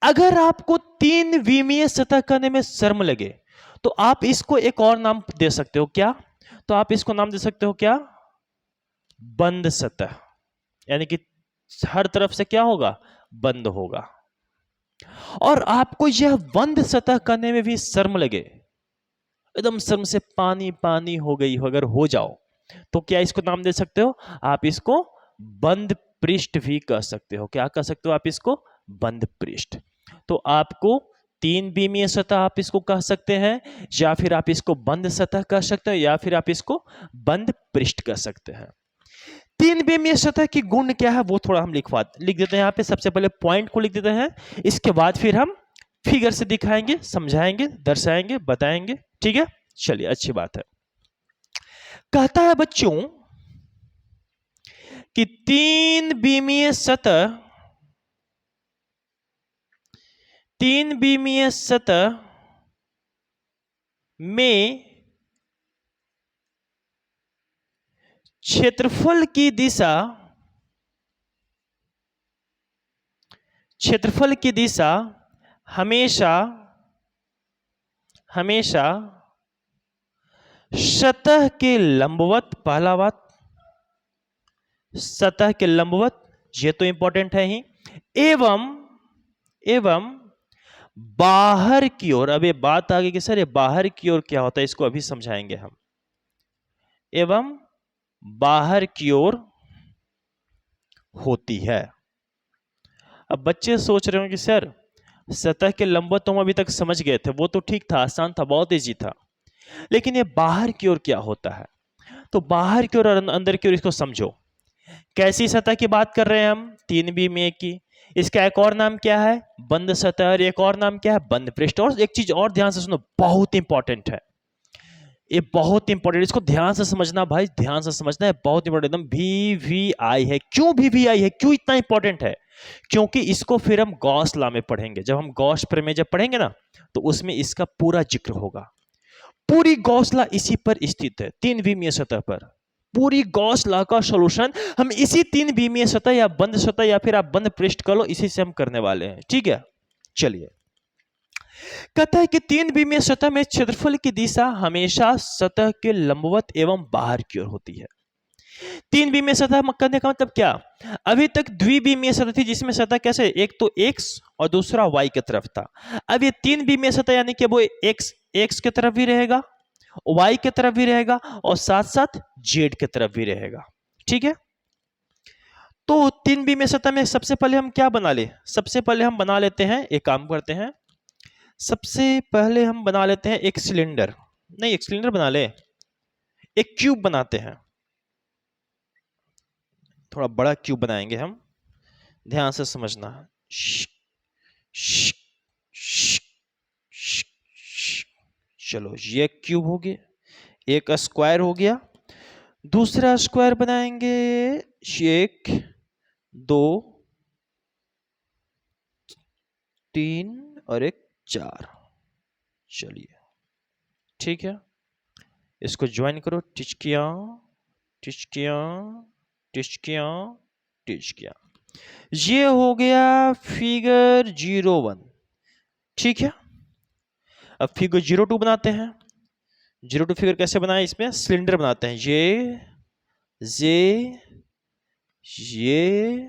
अगर आपको तीन विमीय सतह करने में शर्म लगे तो आप इसको एक और नाम दे सकते हो क्या, तो आप इसको नाम दे सकते हो क्या, बंद सतह। यानी कि हर तरफ से क्या होगा, बंद होगा। और आपको यह बंद सतह करने में भी शर्म लगे, एकदम शर्म से पानी पानी हो गई हो अगर हो जाओ, तो क्या इसको नाम दे सकते हो, आप इसको बंद पृष्ठ भी कह सकते हो। क्या कह सकते हो आप इसको, बंद पृष्ठ। तो आपको तीन विमीय सतह आप इसको कह सकते हैं, या फिर आप इसको बंद सतह कह सकते हो, या फिर आप इसको बंद पृष्ठ कह सकते हैं। तीन विमीय सतह की गुण क्या है वो थोड़ा हम लिख देते हैं यहाँ पे। सबसे पहले पॉइंट को लिख देते हैं, इसके बाद फिर हम फिगर से दिखाएंगे, समझाएंगे, दर्शाएंगे, बताएंगे, ठीक है। चलिए अच्छी बात है। कहता है बच्चों कि तीन विमीय सतह, तीन विमीय सतह में क्षेत्रफल की दिशा, क्षेत्रफल की दिशा हमेशा, हमेशा सतह के लंबवत, पहला बात सतह के लंबवत, ये तो इंपॉर्टेंट है ही, एवं एवं बाहर की ओर। अब ये बात आ गई कि सर ये बाहर की ओर क्या होता है, इसको अभी समझाएंगे हम। एवं बाहर की ओर होती है। अब बच्चे सोच रहे हो कि सर सतह के लंबवत तो हम अभी तक समझ गए थे, वो तो ठीक था, आसान था, बहुत इजी था, लेकिन ये बाहर की ओर क्या होता है। तो बाहर की ओर और अंदर की ओर इसको समझो। कैसी सतह की बात कर रहे हैं हम, तीन विमीय की। इसका एक और नाम क्या है, बंद सतह, और एक और नाम क्या है, बंद पृष्ठ। और एक चीज और ध्यान से सुनो, बहुत इंपॉर्टेंट है ये, बहुत इंपॉर्टेंट, इसको ध्यान से समझना भाई, ध्यान से समझना है, बहुत इंपॉर्टेंट एकदम। VVI है। क्यों VVI है, क्यों इतना इंपॉर्टेंट है, क्योंकि इसको फिर हम गॉस लॉ में पढ़ेंगे। जब हम गॉस प्रमेय जब पढ़ेंगे ना, तो उसमें इसका पूरा जिक्र होगा। पूरी गॉस लॉ इसी पर स्थित है, तीन विमीय सतह पर। पूरी गॉस लॉ का सॉल्यूशन हम इसी तीन विमीय सतह या बंद सतह या फिर आप बंद पृष्ठ कर लो, इसी से हम करने वाले हैं, ठीक है। चलिए, कहता है कि तीन विमीय सतह में क्षेत्रफल की दिशा हमेशा सतह के लंबवत एवं बाहर की ओर होती है। तीन विमीय सतह करने का मतलब क्या, अभी तक द्विविमीय सतह थी जिसमें सतह कैसे, एक तो x और दूसरा y की तरफ था। अब ये तीन विमीय सतह यानी कि वो x की तरफ भी रहेगा, y की तरफ भी रहेगा, और साथ साथ z की तरफ भी रहेगा, ठीक है। तो तीन विमीय सतह में सबसे पहले हम क्या बना ले, सबसे पहले हम बना लेते हैं, एक काम करते हैं, सबसे पहले हम बना लेते हैं एक सिलेंडर, नहीं एक सिलेंडर बना ले, एक क्यूब बनाते हैं, थोड़ा बड़ा क्यूब बनाएंगे हम, ध्यान से समझना। चलो ये क्यूब हो गया, एक स्क्वायर हो गया, दूसरा स्क्वायर बनाएंगे, एक 2 3 और एक 4। चलिए ठीक है, इसको ज्वाइन करो। टिचकिया टिचकिया टिचकिया टिचकिया। ये हो गया फिगर 01। ठीक है, अब फिगर 02 बनाते हैं। 02 फिगर कैसे बनाए? इसमें सिलेंडर बनाते हैं। ये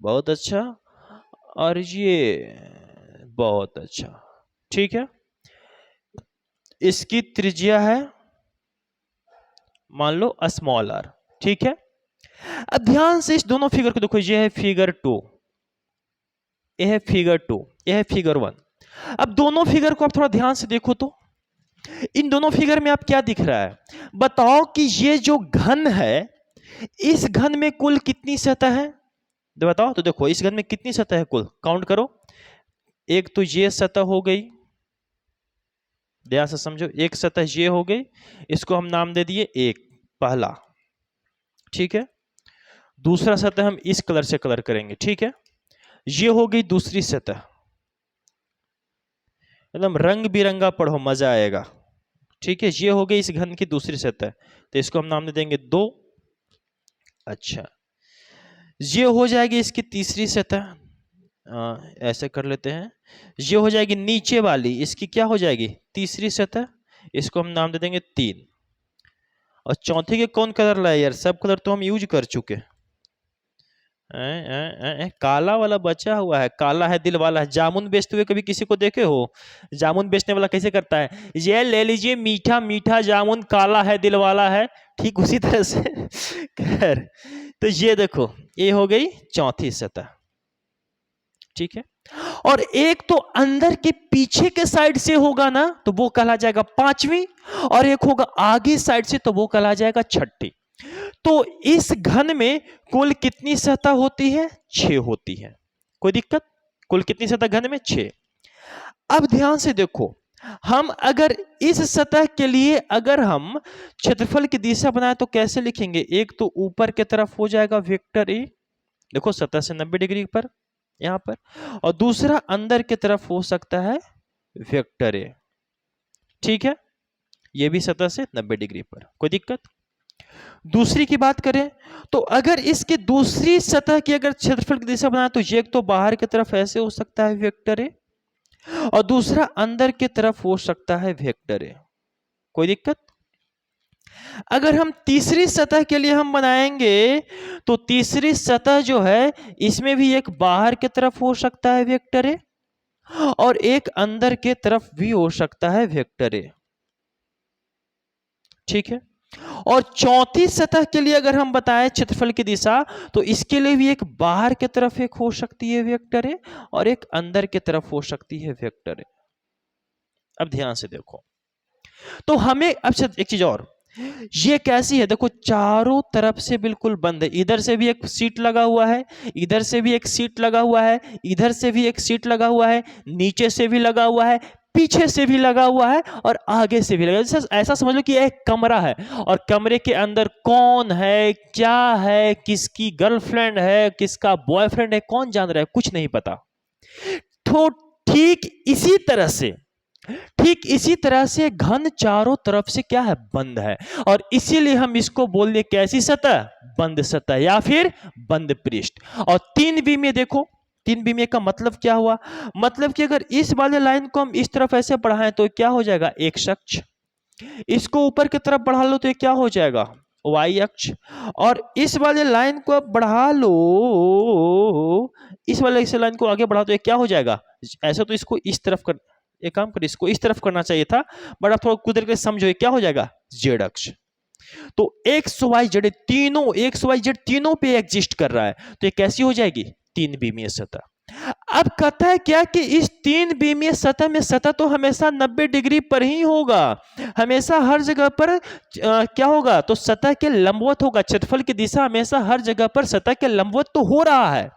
बहुत अच्छा, और ये बहुत अच्छा। ठीक है, इसकी त्रिज्या है मान लो स्मॉल r। ठीक है, अब ध्यान से इस दोनों फिगर को देखो। ये है फिगर 2, ये है फिगर 2, ये है फिगर 1। अब दोनों फिगर को आप थोड़ा ध्यान से देखो तो इन दोनों फिगर में आप क्या दिख रहा है? बताओ कि ये जो घन है, इस घन में कुल कितनी सतह है? बताओ तो। देखो इस घन में कितनी सतह है कुल, काउंट करो। एक तो ये सतह हो गई, ध्यान से समझो, एक सतह ये हो गई, इसको हम नाम दे दिए एक, पहला। ठीक है, दूसरा सतह हम इस कलर से कलर करेंगे। ठीक है, ये हो गई दूसरी सतह, एकदम रंग बिरंगा पढ़ो, मजा आएगा। ठीक है, ये हो गई इस घन की दूसरी सतह, तो इसको हम नाम दे देंगे 2। अच्छा, ये हो जाएगी इसकी तीसरी सतह, ऐसे कर लेते हैं। ये हो जाएगी नीचे वाली, इसकी क्या हो जाएगी? तीसरी सतह, इसको हम नाम दे देंगे 3। और चौथे के कौन कलर लाए यार? सब कलर तो हम यूज कर चुके। काला वाला बचा हुआ है, काला है दिल वाला है। जामुन बेचते हुए कभी किसी को देखे हो? जामुन बेचने वाला कैसे करता है? ये ले लीजिए मीठा मीठा जामुन, काला है दिल वाला है। ठीक उसी तरह से कर। तो ये देखो, ये हो गई चौथी सतह। ठीक है, और एक तो अंदर के पीछे के साइड से होगा ना, तो वो कहला जाएगा 5वीं, और एक होगा आगे साइड से, तो वो कहला जाएगा 6ठी। तो इस घन में कुल कितनी सतह होती है? 6 होती है। कोई दिक्कत? कुल कितनी सतह घन में? 6। अब ध्यान से देखो, हम अगर इस सतह के लिए अगर हम क्षेत्रफल की दिशा बनाए तो कैसे लिखेंगे? एक तो ऊपर की तरफ हो जाएगा वेक्टर ए, देखो सतह से 90 डिग्री पर यहां पर, और दूसरा अंदर की तरफ हो सकता है वेक्टर ए। ठीक है, ये भी सतह से 90 डिग्री पर। कोई दिक्कत? दूसरी की बात करें तो अगर इसके दूसरी सतह की अगर क्षेत्रफल की दिशा बनाए तो ये एक तो बाहर की तरफ ऐसे हो सकता है वेक्टर ए, और दूसरा अंदर की तरफ हो सकता है वेक्टर ए। कोई दिक्कत? अगर हम तीसरी सतह के लिए हम बनाएंगे तो तीसरी सतह जो है इसमें भी एक बाहर की तरफ हो सकता है वेक्टर ए, और एक अंदर के तरफ भी हो सकता है वेक्टर ए। ठीक है, और चौथी सतह के लिए अगर हम बताएं क्षेत्रफल की दिशा, तो इसके लिए भी एक बाहर की तरफ एक हो सकती है वेक्टर ए, और एक अंदर की तरफ हो सकती है वेक्टर ए। अब ध्यान से देखो, तो हमें अब एक चीज और, ये कैसी है? देखो चारों तरफ से बिल्कुल बंद है, इधर से भी एक सीट लगा हुआ है, इधर से भी एक सीट लगा हुआ है, इधर से भी एक सीट लगा हुआ है, नीचे से भी लगा हुआ है, पीछे से भी लगा हुआ है, और आगे से भी लगा। ऐसा समझ लो कि एक कमरा है, और कमरे के अंदर कौन है, क्या है, किसकी गर्लफ्रेंड है, किसका बॉयफ्रेंड है, कौन जान रहा है? कुछ नहीं पता। तो ठीक इसी तरह से घन चारों तरफ से क्या है? बंद है, और इसीलिए हम इसको बोल दे कैसी सतह? बंद सतह, या फिर बंद पृष्ठ। और 3B में देखो, 3B में का मतलब क्या हुआ? मतलब कि अगर इस वाले लाइन को हम इस तरफ ऐसे बढ़ाएं तो क्या हो जाएगा? x अक्ष। इसको ऊपर की तरफ बढ़ा लो तो ये क्या हो जाएगा? y अक्ष। और इस वाले लाइन को अब बढ़ा लो, इस वाले इस लाइन को आगे बढ़ा तो ये क्या हो जाएगा? ऐसा तो इसको इस तरफ कर, एक काम कर, इसको इस तरफ करना चाहिए था, बट आप थोड़ा कुदरत के समझो, क्या हो जाएगा? z अक्ष। तो x y z तीनों, x y z तीनों पे एग्जिस्ट कर रहा है, तो ये कैसी हो जाएगी? 3B में सतह। अब कहता है क्या कि इस 3 विमीय सतह में सतह तो हमेशा 90 डिग्री पर ही होगा, हमेशा हर जगह पर क्या होगा, तो सतह के लंबवत होगा, क्षेत्रफल की दिशा हमेशा हर जगह पर सतह के लंबवत तो हो रहा है,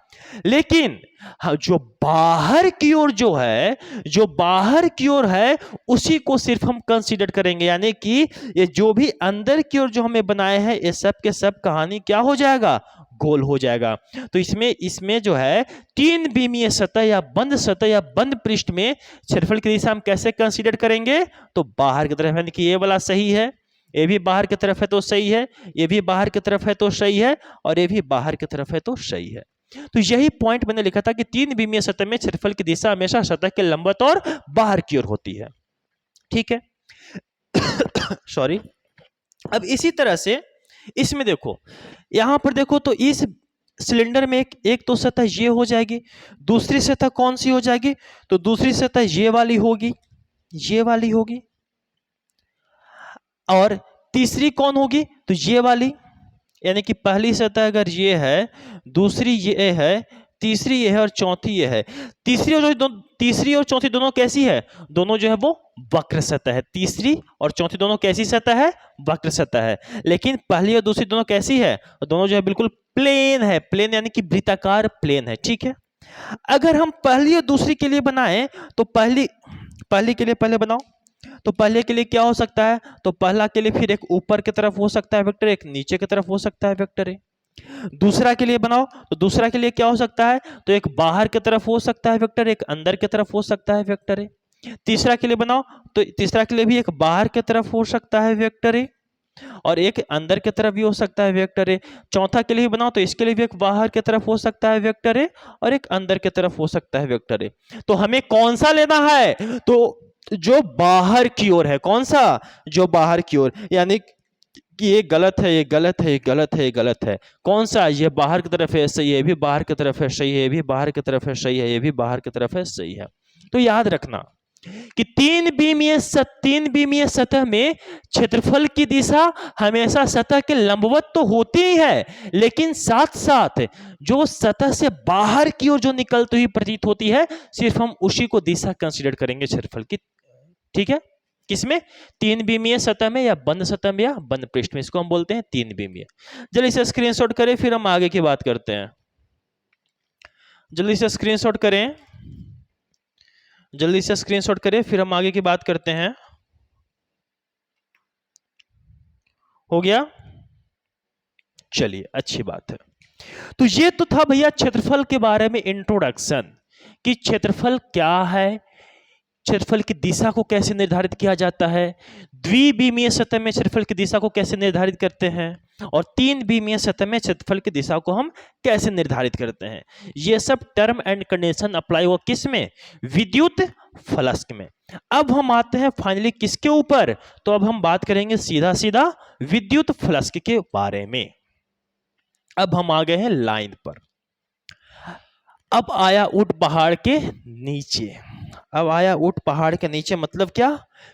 लेकिन जो बाहर की ओर जो है, जो बाहर की ओर है उसी को सिर्फ हम कंसीडर करेंगे, यानी कि ये जो भी अंदर की ओर जो हमें बनाए हैं ये सब के सब कहानी क्या हो जाएगा, गोल हो जाएगा। तो इसमें जो है 3 विमीय सतह या बंद पृष्ठ में क्षेत्रफल की दिशा हम कैसे कंसीडर करेंगे, तो बाहर की तरफ, यानी कि ये वाला सही है, ये भी बाहर की तरफ है तो सही है, ये भी बाहर की तरफ है तो सही है, और ये भी बाहर की तरफ है तो सही है। तो यही पॉइंट मैंने लिखा था कि 3 विमीय सतह में क्षेत्रफल की दिशा हमेशा सतह के लंबवत और बाहर की ओर होती है। ठीक है सॉरी। अब इसी तरह से इसमें देखो, यहां पर देखो तो इस सिलेंडर में एक तो सतह ये हो जाएगी, दूसरी सतह कौन सी हो जाएगी, तो दूसरी सतह ये वाली होगी, ये वाली होगी, और तीसरी कौन होगी, तो ये वाली, यानी कि पहली सतह अगर ये है, दूसरी ये है, तीसरी ये है और चौथी ये है। तीसरी और चौथी दोनों कैसी है, दोनों जो है वो वक्र सतह है। तीसरी और चौथी दोनों कैसी सतह है, वक्र सतह है। लेकिन पहली और दूसरी दोनों कैसी है, दोनों जो है बिल्कुल प्लेन है, प्लेन यानी कि वृत्ताकार प्लेन है। ठीक है, अगर हम पहली और दूसरी के लिए बनाएं तो पहली के लिए पहले बनाओ, तो पहले के लिए क्या हो सकता है, तो पहला के लिए फिर एक ऊपर की तरफ हो सकता है वेक्टर, एक नीचे की तरफ हो सकता है वेक्टर। दूसरा के लिए बनाओ तो दूसरा के लिए क्या हो सकता है, तो एक बाहर की तरफ हो सकता है वेक्टर, एक अंदर की तरफ हो सकता है वेक्टर। तीसरा के लिए बनाओ तो तीसरा के लिए भी एक बाहर की तरफ हो सकता है वेक्टर, और एक अंदर की तरफ भी हो सकता है वेक्टर। चौथा के लिए बनाओ तो इसके लिए भी एक बाहर की तरफ हो सकता है वेक्टर, और एक अंदर की तरफ हो सकता है वेक्टर। तो हमें कौन सा लेना है, तो जो बाहर की ओर है, कौन सा, जो बाहर की ओर, यानी कि ये गलत है, ये गलत है, ये गलत है, ये गलत है, कौन सा, ये बाहर की तरफ है सही है, ये भी बाहर की तरफ है सही है, ये भी बाहर की तरफ है सही है, ये भी बाहर की तरफ है सही है। तो याद रखना कि 3 विमीय सतह में क्षेत्रफल की दिशा हमेशा सतह के लंबवत तो होती ही है, लेकिन साथ साथ जो सतह से बाहर की ओर जो निकलती हुई प्रतीत होती है, सिर्फ हम उसी को दिशा कंसीडर करेंगे क्षेत्रफल की। ठीक है, किसमें, 3 विमीय सतह में या बंद सतह में या बंद पृष्ठ में, इसको हम बोलते हैं 3 विमीय। जल्दी से स्क्रीनशॉट करें, फिर हम आगे की बात करते हैं। जल्दी से स्क्रीनशॉट करें, जल्दी से स्क्रीनशॉट करें, फिर हम आगे की बात करते हैं। हो गया, चलिए अच्छी बात है। तो ये तो था भैया क्षेत्रफल के बारे में इंट्रोडक्शन, कि क्षेत्रफल क्या है, क्षेत्रफल की दिशा को कैसे निर्धारित किया जाता है, द्विविमीय सतह में क्षेत्रफल की दिशा को कैसे निर्धारित करते हैं, और 3 विमीय सतह में क्षेत्रफल की दिशा को हम कैसे निर्धारित करते हैं। ये सब टर्म एंड कंडीशन अप्लाई हुआ किस में, विद्युत फलक में। अब हम आते हैं फाइनली किसके ऊपर, तो अब हम बात करेंगे सीधा सीधा विद्युत फलक के बारे में। अब हम आ गए हैं लाइन पर। अब आया ऊंट पहाड़ के नीचे, अब आया ऊंट पहाड़ के नीचे मतलब क्या,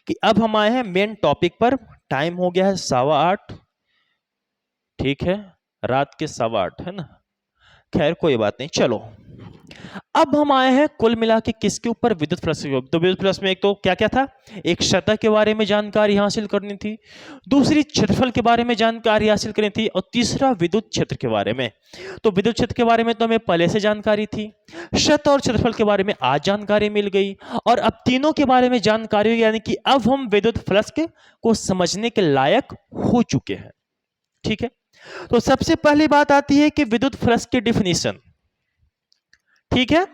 कि अब हम आए हैं मेन टॉपिक पर। टाइम हो गया है 8:15, ठीक है, रात के 8:15 है ना, खैर कोई बात नहीं, चलो अब हम आए हैं कुल मिला के किसके ऊपर, विद्युत फ्लक्स के ऊपर। तो विद्युत फ्लक्स में एक तो क्या क्या था, एक सतह के बारे में जानकारी हासिल करनी थी, दूसरी क्षेत्रफल के बारे में जानकारी हासिल करनी थी, और तीसरा विद्युत क्षेत्र के बारे में। तो विद्युत क्षेत्र के बारे में तो हमें पहले से जानकारी थी, सतह और क्षेत्रफल के बारे में आज जानकारी मिल गई, और अब तीनों के बारे में जानकारी हुई, यानी कि अब हम विद्युत फ्लक्स को समझने के लायक हो चुके हैं। ठीक है, तो सबसे पहली बात आती है कि विद्युत फ्लक्स की डिफिनीशन। ठीक है,